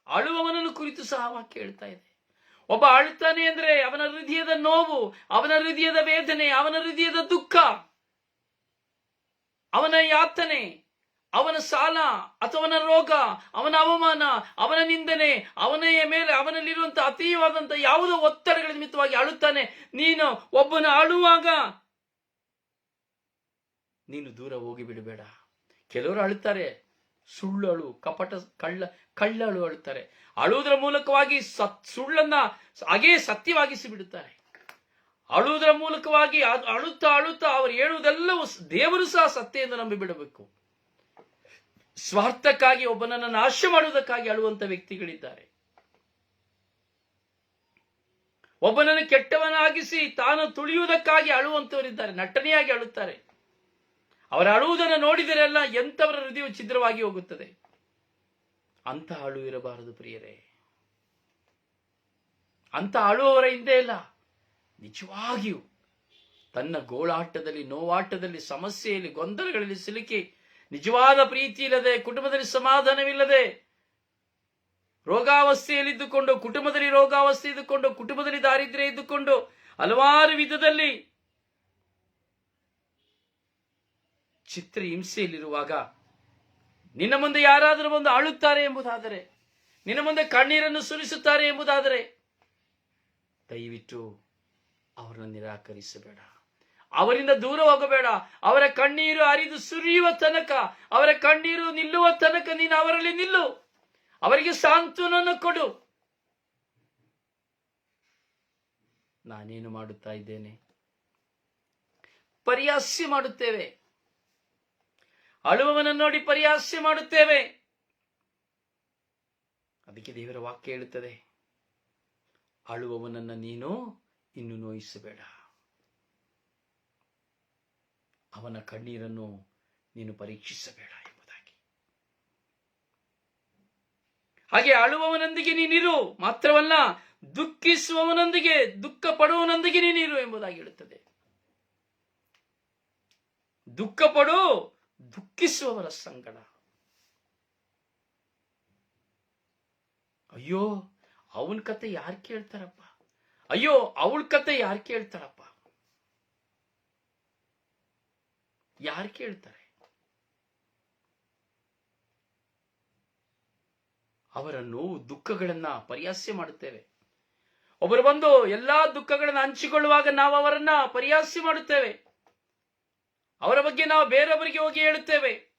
ಅಳುವವನನ್ನು ಕುರಿತು ಸಹ ವಾಕ್ಯ ಹೇಳ್ತಾ ಇದೆ. ಒಬ್ಬ ಅಳುತ್ತಾನೆ ಅಂದ್ರೆ ಅವನ ಹೃದಯದ ನೋವು, ಅವನ ಹೃದಯದ ವೇದನೆ, ಅವನ ಹೃದಯದ ದುಃಖ, ಅವನ ಯಾತನೆ, ಅವನ ಸಾಲ ಅಥವಾ ಅವನ ರೋಗ, ಅವನ ಅವಮಾನ, ಅವನ ನಿಂದನೆ, ಅವನ ಮೇಲೆ ಅವನಲ್ಲಿರುವಂತಹ ಅತೀವಾದಂತಹ ಯಾವುದೋ ಒತ್ತಡಗಳ ನಿಮಿತ್ತವಾಗಿ ಅಳುತ್ತಾನೆ. ನೀನು ಒಬ್ಬನ ಅಳುವಾಗ ನೀನು ದೂರ ಹೋಗಿ ಬಿಡಬೇಡ. ಕೆಲವರು ಅಳುತ್ತಾರೆ, ಸುಳ್ಳು ಅಳು, ಕಪಟ, ಕಳ್ಳಳು ಅಳುತ್ತಾರೆ. ಅಳುವುದರ ಮೂಲಕವಾಗಿ ಸುಳ್ಳನ್ನ ಹಾಗೇ ಸತ್ಯವಾಗಿಸಿ ಬಿಡುತ್ತಾರೆ. ಅಳುವುದರ ಮೂಲಕವಾಗಿ ಅಳುತ್ತಾ ಅಳುತ್ತಾ ಅವರು ಹೇಳುವುದೆಲ್ಲವೂ ದೇವರು ಸಹ ಸತ್ಯ ಎಂದು ನಂಬಿ ಬಿಡಬೇಕು. ಸ್ವಾರ್ಥಕ್ಕಾಗಿ ಒಬ್ಬನನ್ನು ನಾಶ ಮಾಡುವುದಕ್ಕಾಗಿ ಅಳುವಂತ ವ್ಯಕ್ತಿಗಳಿದ್ದಾರೆ. ಒಬ್ಬನನ್ನು ಕೆಟ್ಟವನಾಗಿಸಿ ತಾನು ತುಳಿಯುವುದಕ್ಕಾಗಿ ಅಳುವಂತವರಿದ್ದಾರೆ, ನಟನೆಯಾಗಿ ಅಳುತ್ತಾರೆ. ಅವರ ಅಳುವುದನ್ನು ನೋಡಿದರೆಲ್ಲ ಎಂಥವರ ಹೃದಯವು ಛಿದ್ರವಾಗಿ ಹೋಗುತ್ತದೆ. ಅಂತ ಅಳು ಇರಬಾರದು ಪ್ರಿಯರೇ. ಅಂತ ಅಳುವವರ ಹಿಂದೆ ಇಲ್ಲ, ನಿಜವಾಗಿಯೂ ತನ್ನ ಗೋಳಾಟದಲ್ಲಿ, ನೋವಾಟದಲ್ಲಿ, ಸಮಸ್ಯೆಯಲ್ಲಿ, ಗೊಂದಲಗಳಲ್ಲಿ ಸಿಲುಕಿ ನಿಜವಾದ ಪ್ರೀತಿ ಇಲ್ಲದೆ, ಕುಟುಂಬದಲ್ಲಿ ಸಮಾಧಾನವಿಲ್ಲದೆ, ರೋಗಾವಸ್ಥೆಯಲ್ಲಿದ್ದುಕೊಂಡು, ಕುಟುಂಬದಲ್ಲಿ ರೋಗಾವಸ್ಥೆ ಇದ್ದುಕೊಂಡು, ಕುಟುಂಬದಲ್ಲಿ ದಾರಿದ್ರ್ಯ ಇದ್ದುಕೊಂಡು, ಹಲವಾರು ವಿಧದಲ್ಲಿ ಚಿತ್ರ ಹಿಂಸೆಯಲ್ಲಿರುವಾಗ ನಿನ್ನ ಮುಂದೆ ಯಾರಾದರೂ ಬಂದು ಅಳುತ್ತಾರೆ ಎಂಬುದಾದರೆ, ನಿನ್ನ ಮುಂದೆ ಕಣ್ಣೀರನ್ನು ಸುರಿಸುತ್ತಾರೆ ಎಂಬುದಾದರೆ, ದಯವಿಟ್ಟು ಅವರನ್ನು ನಿರಾಕರಿಸಬೇಡ. ಅವರಿಂದ ದೂರ ಹೋಗಬೇಡ. ಅವರ ಕಣ್ಣೀರು ಹರಿದು ಸುರಿಯುವ ತನಕ, ಅವರ ಕಣ್ಣೀರು ನಿಲ್ಲುವ ತನಕ ನೀನು ಅವರಲ್ಲಿ ನಿಲ್ಲು. ಅವರಿಗೆ ಸಾಂತ್ವನವನ್ನು ಕೊಡು. ನಾನೇನು ಮಾಡುತ್ತಾ ಇದ್ದೇನೆ? ಪರಿಹಾಸ್ಯ ಮಾಡುತ್ತೇವೆ. ಅಳುವವನನ್ನು ನೋಡಿ ಪರಿಹಾಸ್ಯ ಮಾಡುತ್ತೇವೆ. ಅದಕ್ಕೆ ದೇವರ ವಾಕ್ಯ ಹೇಳುತ್ತದೆ, ಅಳುವವನನ್ನ ನೀನು ಇನ್ನು ನೋಯಿಸಬೇಡ, ಅವನ ಕಣ್ಣೀರನ್ನು ನೀನು ಪರೀಕ್ಷಿಸಬೇಡ ಎಂಬುದಾಗಿ. ಹಾಗೆ ಅಳುವವನೊಂದಿಗೆ ನೀನಿರು. ಮಾತ್ರವಲ್ಲ, ದುಃಖಿಸುವವನೊಂದಿಗೆ ದುಃಖ ಪಡುವವನೊಂದಿಗೆ ನೀನಿರು ಎಂಬುದಾಗಿ ಹೇಳುತ್ತದೆ. ದುಃಖ ಪಡು, ದುಃಖಿಸುವವರ ಸಂಗಡ. ಅಯ್ಯೋ ಅವನ ಕತೆ ಯಾರು ಕೇಳ್ತಾರಪ್ಪ, ಅಯ್ಯೋ ಅವಳ ಕತೆ ಯಾರು ಕೇಳ್ತಾರಪ್ಪ, ಯಾರು ಕೇಳ್ತಾರೆ? ಅವರ ನೋವು ದುಃಖಗಳನ್ನ ಪರಿಹಾಸ್ಯ ಮಾಡುತ್ತೇವೆ. ಒಬ್ಬರು ಬಂದು ಎಲ್ಲಾ ದುಃಖಗಳನ್ನ ಹಂಚಿಕೊಳ್ಳುವಾಗ ನಾವು ಅವರನ್ನ ಪರಿಹಾಸ್ಯ ಮಾಡುತ್ತೇವೆ. ಅವರ ಬಗ್ಗೆ ನಾವು ಬೇರೊಬ್ಬರಿಗೆ ಹೋಗಿ ಹೇಳುತ್ತೇವೆ.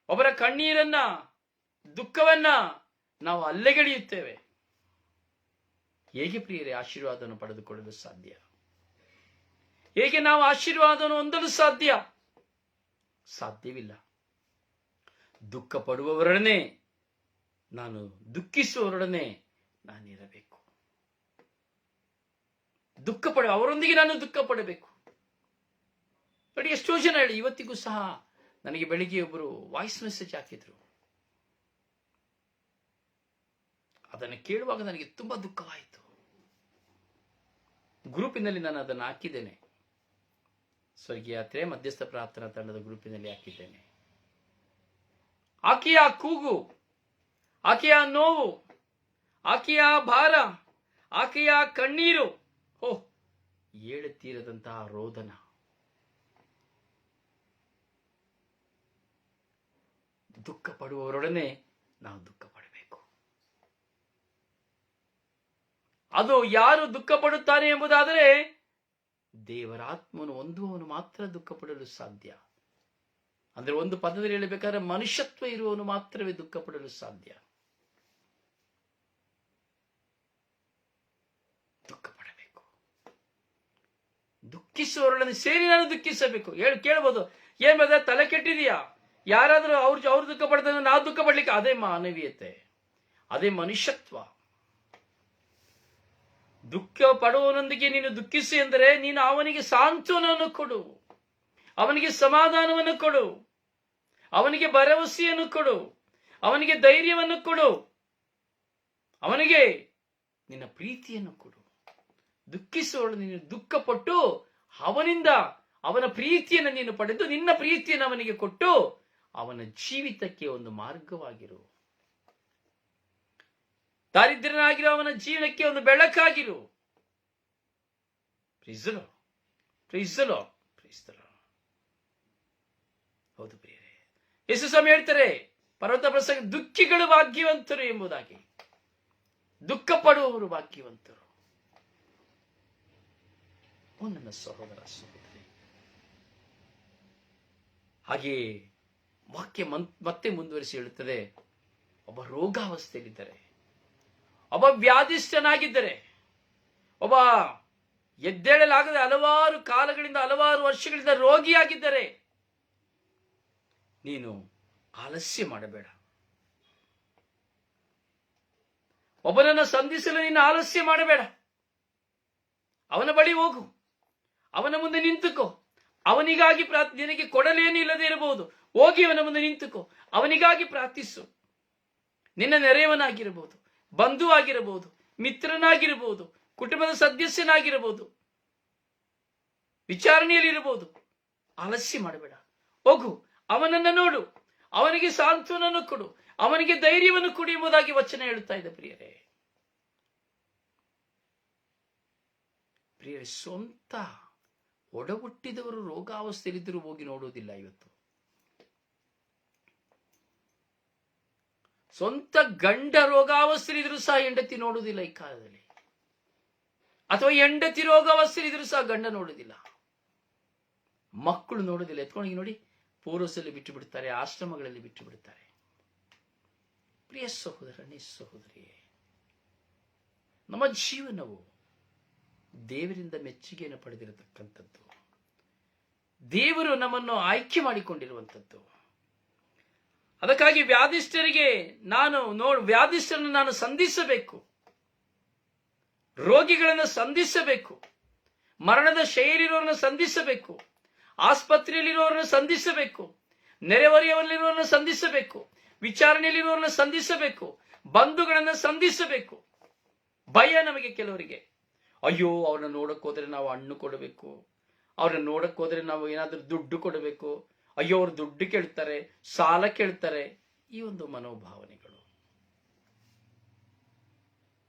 ಒಬ್ಬರ ಕಣ್ಣೀರನ್ನ, ದುಃಖವನ್ನ ನಾವು ಅಲ್ಲೆಗೆಳೆಯುತ್ತೇವೆ. ಹೇಗೆ ಪ್ರಿಯರೇ ಆಶೀರ್ವಾದವನ್ನು ಪಡೆದುಕೊಳ್ಳಲು ಸಾಧ್ಯ? ಹೇಗೆ ನಾವು ಆಶೀರ್ವಾದವನ್ನು ಹೊಂದಲು ಸಾಧ್ಯ? ಸಾಧ್ಯವಿಲ್ಲ. ದುಃಖ ಪಡುವವರೊಡನೆ ನಾನು, ದುಃಖಿಸುವವರೊಡನೆ ನಾನಿರಬೇಕು. ದುಃಖ ಅವರೊಂದಿಗೆ ನಾನು ದುಃಖ ಪಡಬೇಕು. ನೋಡಿ, ಎಷ್ಟೋ ಜನ ಹೇಳಿ, ಇವತ್ತಿಗೂ ಸಹ ನನಗೆ ಬೆಳಿಗ್ಗೆ ಒಬ್ಬರು ವಾಯ್ಸ್ ಮೆಸೇಜ್ ಹಾಕಿದ್ರು. ಅದನ್ನು ಕೇಳುವಾಗ ನನಗೆ ತುಂಬಾ ದುಃಖವಾಯಿತು. ಗ್ರೂಪಿನಲ್ಲಿ ನಾನು ಅದನ್ನು ಹಾಕಿದ್ದೇನೆ. ಸ್ವರ್ಗೀಯ ಯಾತ್ರೆ ಮಧ್ಯಸ್ಥ ಪ್ರಾರ್ಥನಾ ತಂಡದ ಗ್ರೂಪಿನಲ್ಲಿ ಹಾಕಿದ್ದೇನೆ. ಆಕೆಯ ಕೂಗು, ಆಕೆಯ ನೋವು, ಆಕೆಯ ಭಾರ, ಆಕೆಯ ಕಣ್ಣೀರು, ಏಳುತ್ತೀರದಂತಹ ರೋದನ. ದುಃಖ ಪಡುವವರೊಡನೆ ನಾವು ದುಃಖ ಪಡಬೇಕು. ಅದು ಯಾರು ದುಃಖ ಪಡುತ್ತಾನೆ ಎಂಬುದಾದರೆ ದೇವರ ಆತ್ಮನು ಹೊಂದುವವನು ಮಾತ್ರ ದುಃಖ ಪಡಲು ಸಾಧ್ಯ. ಅಂದ್ರೆ ಒಂದು ಪದದಲ್ಲಿ ಹೇಳಬೇಕಾದ್ರೆ ಮನುಷ್ಯತ್ವ ಇರುವವನು ಮಾತ್ರವೇ ದುಃಖ ಪಡಲು ಸಾಧ್ಯ. ದುಃಖ ಪಡಬೇಕು. ದುಃಖಿಸುವವರನ್ನು ಸೇರಿ ನಾನು ದುಃಖಿಸಬೇಕು. ಕೇಳಬಹುದು, ಏನ್ ಬದ ತಲೆ ಕೆಟ್ಟಿದೆಯಾ? ಯಾರಾದ್ರೂ ಅವ್ರು ದುಃಖ ಪಡ್ತಾರೆ, ನಾವು ದುಃಖ ಪಡ್ಲಿಕ್ಕೆ? ಅದೇ ಮಾನವೀಯತೆ, ಅದೇ ಮನುಷ್ಯತ್ವ. ದುಃಖ ಪಡುವವನೊಂದಿಗೆ ನೀನು ದುಃಖಿಸಿ ಎಂದರೆ ನೀನು ಅವನಿಗೆ ಸಾಂತ್ವನವನ್ನು ಕೊಡು, ಅವನಿಗೆ ಸಮಾಧಾನವನ್ನು ಕೊಡು, ಅವನಿಗೆ ಭರವಸೆಯನ್ನು ಕೊಡು, ಅವನಿಗೆ ಧೈರ್ಯವನ್ನು ಕೊಡು, ಅವನಿಗೆ ನಿನ್ನ ಪ್ರೀತಿಯನ್ನು ಕೊಡು. ದುಃಖಿಸುವವಳು ನೀನು ದುಃಖಪಟ್ಟು ಅವನಿಂದ ಅವನ ಪ್ರೀತಿಯನ್ನು ನೀನು ಪಡೆದು ನಿನ್ನ ಪ್ರೀತಿಯನ್ನು ಅವನಿಗೆ ಕೊಟ್ಟು ಅವನ ಜೀವಿತಕ್ಕೆ ಒಂದು ಮಾರ್ಗವಾಗಿರು. ದಾರಿದ್ರ್ಯನಾಗಿರೋ ಅವನ ಜೀವನಕ್ಕೆ ಒಂದು ಬೆಳಕಾಗಿರು. ಹೌದು ಪ್ರಿಯರೇ, ಯೇಸು ಸ್ವಾಮಿ ಹೇಳ್ತಾರೆ ಪರ್ವತ ಪ್ರಸಂಗ, ದುಃಖಿಗಳು ಭಾಗ್ಯವಂತರು ಎಂಬುದಾಗಿ. ದುಃಖ ಪಡುವವರು ಭಾಗ್ಯವಂತರು. ನನ್ನ ಸಹೋದರ ಸಹೋದರಿ, ಹಾಗೆಯೇ ವಾಕ್ಯ ಮತ್ತೆ ಮುಂದುವರಿಸಿ ಹೇಳುತ್ತದೆ, ಒಬ್ಬ ರೋಗಾವಸ್ಥೆಯಲ್ಲಿದ್ದರೆ, ಒಬ್ಬ ವ್ಯಾಧಿಷ್ಠನಾಗಿದ್ದರೆ, ಒಬ್ಬ ಎದ್ದೇಳಲಾಗದೆ ಹಲವಾರು ಕಾಲಗಳಿಂದ ಹಲವಾರು ವರ್ಷಗಳಿಂದ ರೋಗಿಯಾಗಿದ್ದರೆ ನೀನು ಆಲಸ್ಯ ಮಾಡಬೇಡ. ಒಬ್ಬನನ್ನು ಸಂಧಿಸಲು ನೀನು ಆಲಸ್ಯ ಮಾಡಬೇಡ. ಅವನ ಬಳಿ ಹೋಗು, ಅವನ ಮುಂದೆ ನಿಂತುಕೋ. ಅವನಿಗಾಗಿ ನಿನಗೆ ಕೊಡಲೇನು ಇಲ್ಲದೆ ಇರಬಹುದು, ಹೋಗಿ ಅವನ ಮುಂದೆ ನಿಂತುಕೋ, ಅವನಿಗಾಗಿ ಪ್ರಾರ್ಥಿಸು. ನಿನ್ನ ನೆರೆಯವನಾಗಿರಬಹುದು, ಬಂಧು ಆಗಿರಬಹುದು, ಮಿತ್ರನಾಗಿರಬಹುದು, ಕುಟುಂಬದ ಸದಸ್ಯನಾಗಿರಬಹುದು, ವಿಚಾರಣೆಯಲ್ಲಿರಬಹುದು. ಆಲಸ್ಯ ಮಾಡಬೇಡ. ಹೋಗು, ಅವನನ್ನು ನೋಡು, ಅವನಿಗೆ ಸಾಂತ್ವನವನ್ನು ಕೊಡು, ಅವನಿಗೆ ಧೈರ್ಯವನ್ನು ಕೊಡು ಎಂಬುದಾಗಿ ವಚನ ಹೇಳುತ್ತಾ ಇದೆ. ಪ್ರಿಯರೇ, ಸ್ವಂತ ಒಡಹುಟ್ಟಿದವರು ರೋಗಾವಸ್ಥೆಯಲ್ಲಿದ್ದರೂ ಹೋಗಿ ನೋಡುವುದಿಲ್ಲ. ಇವತ್ತು ಸ್ವಂತ ಗಂಡ ರೋಗಾವಸ್ಥೆಯಲ್ಲಿದ್ರೂ ಸಹ ಹೆಂಡತಿ ನೋಡುವುದಿಲ್ಲ ಈ ಕಾಲದಲ್ಲಿ. ಅಥವಾ ಹೆಂಡತಿ ರೋಗಾವಸ್ಥೆಯಲ್ಲಿದ್ರೂ ಸಹ ಗಂಡ ನೋಡುವುದಿಲ್ಲ. ಮಕ್ಕಳು ನೋಡುವುದಿಲ್ಲ. ಎತ್ಕೊಂಡು ನೋಡಿ, ಪೂರ್ವಸಲ್ಲಿ ಬಿಟ್ಟು ಬಿಡ್ತಾರೆ, ಆಶ್ರಮಗಳಲ್ಲಿ ಬಿಟ್ಟು ಬಿಡುತ್ತಾರೆ. ಪ್ರಿಯ ಸಹೋದರನೇ ಸಹೋದರಿಯೇ, ನಮ್ಮ ಜೀವನವು ದೇವರಿಂದ ಮೆಚ್ಚುಗೆಯನ್ನು ಪಡೆದಿರತಕ್ಕಂಥದ್ದು. ದೇವರು ನಮ್ಮನ್ನು ಆಯ್ಕೆ ಮಾಡಿಕೊಂಡಿರುವಂಥದ್ದು. ಅದಕ್ಕಾಗಿ ವ್ಯಾಧಿಷ್ಠರನ್ನು ನಾನು ಸಂಧಿಸಬೇಕು, ರೋಗಿಗಳನ್ನು ಸಂಧಿಸಬೇಕು, ಮರಣದ ಶೈಲಿರೋರನ್ನು ಸಂಧಿಸಬೇಕು, ಆಸ್ಪತ್ರೆಯಲ್ಲಿರುವವರನ್ನು ಸಂಧಿಸಬೇಕು, ನೆರೆಹೊರೆಯವರಲ್ಲಿರುವವರನ್ನು ಸಂಧಿಸಬೇಕು, ವಿಚಾರಣೆಯಲ್ಲಿರುವವರನ್ನು ಸಂಧಿಸಬೇಕು, ಬಂಧುಗಳನ್ನು ಸಂಧಿಸಬೇಕು. ಭಯ ನಮಗೆ ಕೆಲವರಿಗೆ. ಅಯ್ಯೋ, ಅವ್ರನ್ನ ನೋಡಕ್ ಹೋದ್ರೆ ನಾವು ಹಣ್ಣು ಕೊಡಬೇಕು, ಅವ್ರನ್ನ ನೋಡಕ್ ಹೋದ್ರೆ ನಾವು ಏನಾದ್ರೂ ದುಡ್ಡು ಕೊಡಬೇಕು, ಅಯ್ಯೋ ಅವ್ರು ದುಡ್ಡು ಕೇಳ್ತಾರೆ, ಸಾಲ ಕೇಳ್ತಾರೆ. ಈ ಒಂದು ಮನೋಭಾವನೆಗಳು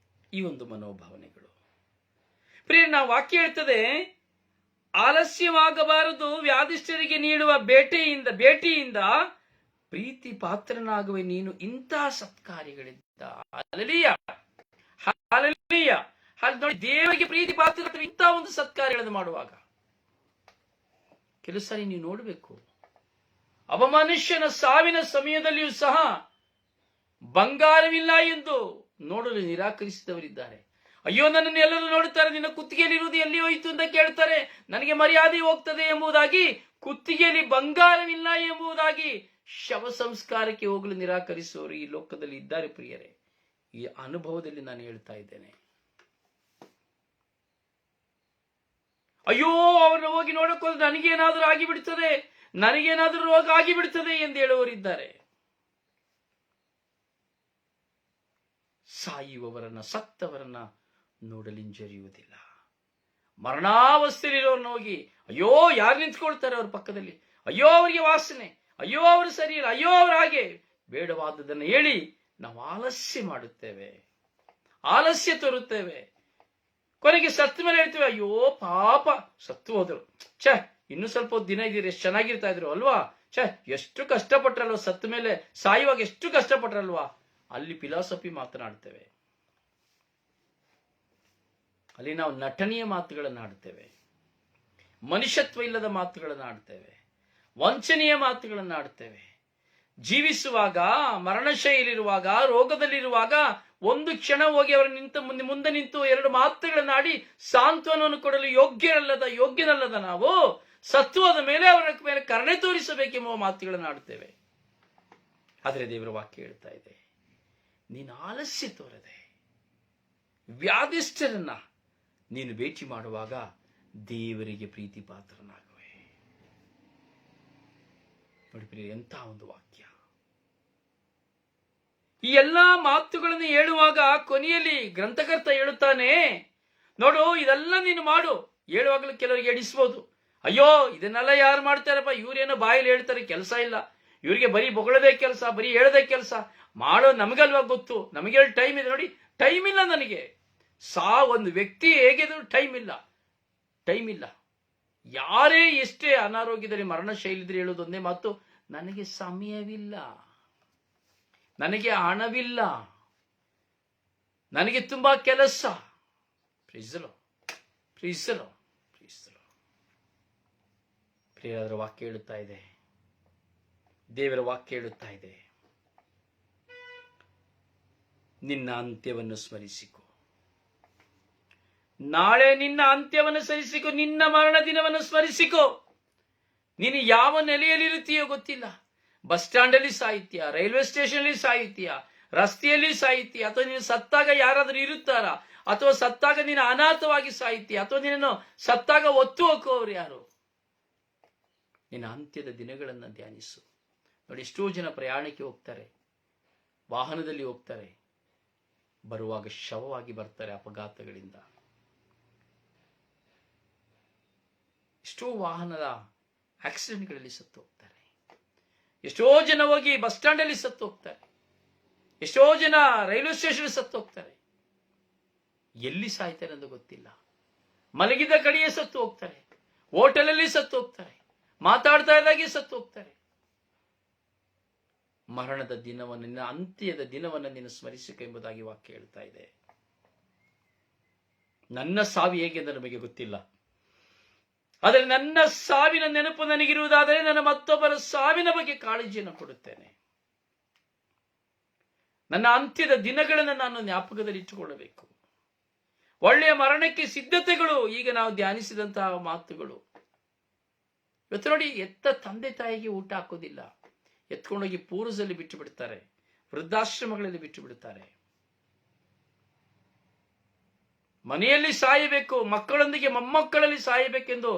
ಪ್ರಿಯ, ನಾವು ವಾಕ್ಯ ಹೇಳ್ತದೆ, ಆಲಸ್ಯವಾಗಬಾರದು, ವ್ಯಾಧಿಷ್ಠರಿಗೆ ನೀಡುವ ಭೇಟಿಯಿಂದ ಪ್ರೀತಿ ಪಾತ್ರನಾಗುವೆ ನೀನು ಇಂತಹ ಸತ್ಕಾರ್ಯಗಳಿಂದ. Hallelujah, hallelujah. ನೋಡಿ, ದೇವರಿಗೆ ಪ್ರೀತಿ ಪಾತ್ರ ಇಂತಹ ಒಂದು ಸತ್ಕಾರ್ಯಗಳನ್ನು ಮಾಡುವಾಗ ಕೆಲವು ಸಾರಿ ನೀವು ನೋಡಬೇಕು, ಅವ ಮನುಷ್ಯನ ಸಾವಿನ ಸಮಯದಲ್ಲಿಯೂ ಸಹ ಬಂಗಾರವಿಲ್ಲ ಎಂದು ನೋಡಲು ನಿರಾಕರಿಸಿದವರಿದ್ದಾರೆ. ಅಯ್ಯೋ, ನನ್ನನ್ನು ಎಲ್ಲರೂ ನೋಡುತ್ತಾರೆ, ನಿನ್ನ ಕುತ್ತಿಗೆಯಲ್ಲಿರುವುದು ಎಲ್ಲಿ ಹೋಯಿತು ಅಂತ ಕೇಳ್ತಾರೆ, ನನಗೆ ಮರ್ಯಾದೆ ಹೋಗ್ತದೆ ಎಂಬುದಾಗಿ, ಕುತ್ತಿಗೆಯಲ್ಲಿ ಬಂಗಾರವಿಲ್ಲ ಎಂಬುದಾಗಿ ಶವ ಸಂಸ್ಕಾರಕ್ಕೆ ಹೋಗಲು ನಿರಾಕರಿಸುವವರು ಈ ಲೋಕದಲ್ಲಿ ಇದ್ದಾರೆ ಪ್ರಿಯರೇ. ಈ ಅನುಭವದಲ್ಲಿ ನಾನು ಹೇಳ್ತಾ ಇದ್ದೇನೆ. ಅಯ್ಯೋ, ಅವ್ರನ್ನ ಹೋಗಿ ನೋಡಕ್ ಹೋದ್ರೆ ನನಗೇನಾದ್ರೂ ಆಗಿಬಿಡ್ತದೆ, ನನಗೇನಾದ್ರೂ ರೋಗ ಆಗಿಬಿಡ್ತದೆ ಎಂದು ಹೇಳುವವರಿದ್ದಾರೆ. ಸಾಯುವವರನ್ನ, ಸತ್ತವರನ್ನ ನೋಡಲಿಂಜರಿಯುವುದಿಲ್ಲ. ಮರಣಾವಸ್ಥೆಯಲ್ಲಿರೋರ್ನ ಹೋಗಿ ಅಯ್ಯೋ, ಯಾರು ನಿಂತ್ಕೊಳ್ತಾರೆ ಅವ್ರ ಪಕ್ಕದಲ್ಲಿ, ಅಯ್ಯೋ ಅವರಿಗೆ ವಾಸನೆ, ಅಯ್ಯೋ ಅವರು ಸರಿ ಇಲ್ಲ, ಅಯ್ಯೋ ಅವ್ರ ಹಾಗೆ ಬೇಡವಾದದನ್ನು ಹೇಳಿ ನಾವು ಆಲಸ್ಯ ಮಾಡುತ್ತೇವೆ, ಆಲಸ್ಯ ತೋರುತ್ತೇವೆ. ಕೊನೆಗೆ ಸತ್ತ ಮೇಲೆ ಹೇಳ್ತೇವೆ, ಅಯ್ಯೋ ಪಾಪ ಸತ್ತು ಹೋದ್ರು, ಇನ್ನು ಸ್ವಲ್ಪ ದಿನ ಇದ್ದೀರಿ, ಎಷ್ಟು ಚೆನ್ನಾಗಿರ್ತಾ ಇದ್ರು ಅಲ್ವಾ, ಎಷ್ಟು ಕಷ್ಟಪಟ್ರಲ್ವ, ಸತ್ತ ಮೇಲೆ ಸಾಯುವಾಗ ಎಷ್ಟು ಕಷ್ಟಪಟ್ರಲ್ವಾ. ಅಲ್ಲಿ ಫಿಲಾಸಫಿ ಮಾತನಾಡ್ತೇವೆ, ಅಲ್ಲಿ ನಾವು ನಟನೆಯ ಮಾತುಗಳನ್ನು ಆಡ್ತೇವೆ, ಮನುಷ್ಯತ್ವ ಇಲ್ಲದ ಮಾತುಗಳನ್ನು ಆಡ್ತೇವೆ, ವಂಚನೆಯ ಮಾತುಗಳನ್ನು ಆಡ್ತೇವೆ. ಜೀವಿಸುವಾಗ, ಮರಣಶೈಲಿರುವಾಗ, ರೋಗದಲ್ಲಿರುವಾಗ ಒಂದು ಕ್ಷಣ ಹೋಗಿ ಅವರ ಮುಂದೆ ನಿಂತು ಎರಡು ಮಾತುಗಳನ್ನು ಆಡಿ ಸಾಂತ್ವನವನ್ನು ಕೊಡಲು ಯೋಗ್ಯನಲ್ಲದ ನಾವು ಸತ್ತು ಹೋದ ಮೇಲೆ ಅವರ ಮೇಲೆ ಕರುಣೆ ತೋರಿಸಬೇಕೆಂಬ ಮಾತುಗಳನ್ನು ಆಡ್ತೇವೆ. ಆದರೆ ದೇವರ ವಾಕ್ಯ ಹೇಳ್ತಾ ಇದೆ, ನೀನು ಆಲಸ್ಯ ತೋರದೆ ವ್ಯಾಧಿಷ್ಠರನ್ನ ನೀನು ಭೇಟಿ ಮಾಡುವಾಗ ದೇವರಿಗೆ ಪ್ರೀತಿ ಪಾತ್ರನಾಗುವೆ. ನೋಡಿ, ಎಂಥ ಒಂದು ವಾಕ್ಯ. ಈ ಎಲ್ಲಾ ಮಾತುಗಳನ್ನು ಹೇಳುವಾಗ ಕೊನೆಯಲ್ಲಿ ಗ್ರಂಥಕರ್ತ ಹೇಳುತ್ತಾನೆ, ನೋಡು, ಇದೆಲ್ಲ ನೀನು ಮಾಡು. ಹೇಳುವಾಗಲೂ ಕೆಲವರಿಗೆ ಎಡಿಸ್ಬೋದು, ಅಯ್ಯೋ ಇದನ್ನೆಲ್ಲ ಯಾರು ಮಾಡ್ತಾರಪ್ಪ, ಇವ್ರೇನೋ ಬಾಯಲ್ಲಿ ಹೇಳ್ತಾರೆ, ಕೆಲಸ ಇಲ್ಲ ಇವರಿಗೆ, ಬರೀ ಬೊಗಳದೇ ಕೆಲಸ, ಬರೀ ಹೇಳದೇ ಕೆಲಸ, ಮಾಡೋ ನಮಗಲ್ವಾ ಗೊತ್ತು, ನಮಗೆ ಟೈಮ್ ಇದೆ. ನೋಡಿ, ಟೈಮ್ ಇಲ್ಲ ನನಗೆ. ಒಂದು ವ್ಯಕ್ತಿ ಹೇಗಿದ್ರು ಟೈಮ್ ಇಲ್ಲ. ಯಾರೇ ಎಷ್ಟೇ ಅನಾರೋಗ್ಯದಲ್ಲಿ ಮರಣ ಶೈಲಿದ್ರೆ ಹೇಳೋದು ಒಂದೇ ಮಾತು, ನನಗೆ ಸಮಯವಿಲ್ಲ, ನನಗೆ ಹಣವಿಲ್ಲ, ನನಗೆ ತುಂಬಾ ಕೆಲಸ. ಪ್ರಿಯರ ವಾಕ್ಯ ಹೇಳುತ್ತಾ ಇದೆ, ದೇವರ ವಾಕ್ಯ ಹೇಳುತ್ತಾ ಇದೆ, ನಿನ್ನ ಅಂತ್ಯವನ್ನು ಸ್ಮರಿಸಿಕೊ. ನಾಳೆ ನಿನ್ನ ಅಂತ್ಯವನ್ನು ಸ್ಮರಿಸಿಕೊ, ನಿನ್ನ ಮರಣ ದಿನವನ್ನು ಸ್ಮರಿಸಿಕೊ. ನೀನು ಯಾವ ನೆಲೆಯಲ್ಲಿರುತ್ತೀಯೋ ಗೊತ್ತಿಲ್ಲ. ಬಸ್ ಸ್ಟ್ಯಾಂಡ್ ಅಲ್ಲಿ ಸಾಹಿತ್ಯ, ರೈಲ್ವೆ ಸ್ಟೇಷನ್ ಅಲ್ಲಿ ಸಾಹಿತ್ಯ, ರಸ್ತೆಯಲ್ಲಿ ಸಾಹಿತ್ಯ, ಅಥವಾ ನೀನು ಸತ್ತಾಗ ಯಾರಾದರೂ ಇರುತ್ತಾರ, ಅಥವಾ ಸತ್ತಾಗ ನೀನು ಅನಾಥವಾಗಿ ಸಾಹಿತ್ಯ, ಅಥವಾ ನೀನು ಸತ್ತಾಗ ಒತ್ತು ಹಾಕುವವರು ಯಾರು? ನಿನ್ನ ಅಂತ್ಯದ ದಿನಗಳನ್ನು ಧ್ಯಾನಿಸು. ನೋಡಿ, ಎಷ್ಟೋ ಜನ ಪ್ರಯಾಣಕ್ಕೆ ಹೋಗ್ತಾರೆ, ವಾಹನದಲ್ಲಿ ಹೋಗ್ತಾರೆ, ಬರುವಾಗ ಶವವಾಗಿ ಬರ್ತಾರೆ ಅಪಘಾತಗಳಿಂದ. ಎಷ್ಟೋ ವಾಹನದ ಆಕ್ಸಿಡೆಂಟ್ಗಳಲ್ಲಿ ಸತ್ತು ಹೋಗ್ತಾರೆ. ಎಷ್ಟೋ ಜನ ಹೋಗಿ ಬಸ್ ಸ್ಟ್ಯಾಂಡ್ ಅಲ್ಲಿ ಸತ್ತು ಹೋಗ್ತಾರೆ. ಎಷ್ಟೋ ಜನ ರೈಲ್ವೆ ಸ್ಟೇಷನ್ ಸತ್ತು ಹೋಗ್ತಾರೆ. ಎಲ್ಲಿ ಸಾಯ್ತಾರೆ ಅಂತ ಗೊತ್ತಿಲ್ಲ. ಮಲಗಿದ ಕಡೆಯೇ ಸತ್ತು ಹೋಗ್ತಾರೆ, ಹೋಟೆಲ್ ಅಲ್ಲಿ ಸತ್ತು ಹೋಗ್ತಾರೆ, ಮಾತಾಡ್ತಾ ಇದ್ದಾಗೆ ಸತ್ತು ಹೋಗ್ತಾರೆ. ಮರಣದ ದಿನವನ್ನು, ನಿನ್ನ ಅಂತ್ಯದ ದಿನವನ್ನು ನೀನು ಸ್ಮರಿಸಿಕ ಎಂಬುದಾಗಿ ವಾಕ್ಯ ಹೇಳ್ತಾ ಇದೆ. ನನ್ನ ಸಾವು ಹೇಗೆ ಎಂದು ನಮಗೆ ಗೊತ್ತಿಲ್ಲ, ಆದರೆ ನನ್ನ ಸಾವಿನ ನೆನಪು ನನಗಿರುವುದಾದರೆ ನನ್ನ ಮತ್ತೊಬ್ಬರ ಸಾವಿನ ಬಗ್ಗೆ ಕಾಳಜಿಯನ್ನು ಕೊಡುತ್ತೇನೆ. ನನ್ನ ಅಂತ್ಯದ ದಿನಗಳನ್ನು ನಾನು ಜ್ಞಾಪಕದಲ್ಲಿ ಇಟ್ಟುಕೊಳ್ಳಬೇಕು. ಒಳ್ಳೆಯ ಮರಣಕ್ಕೆ ಸಿದ್ಧತೆಗಳು, ಈಗ ನಾವು ಧ್ಯಾನಿಸಿದಂತಹ ಮಾತುಗಳು. ಇವತ್ತು ನೋಡಿ, ಎತ್ತ ತಂದೆ ತಾಯಿಗೆ ಊಟ ಹಾಕೋದಿಲ್ಲ, ಎತ್ಕೊಂಡೋಗಿ ಪೂರ್ವದಲ್ಲಿ ಬಿಟ್ಟು ಬಿಡ್ತಾರೆ, ವೃದ್ಧಾಶ್ರಮಗಳಲ್ಲಿ ಬಿಟ್ಟು ಬಿಡುತ್ತಾರೆ. ಮನೆಯಲ್ಲಿ ಸಾಯಬೇಕು, ಮಕ್ಕಳೊಂದಿಗೆ ಮೊಮ್ಮಕ್ಕಳಲ್ಲಿ ಸಾಯಬೇಕೆಂದು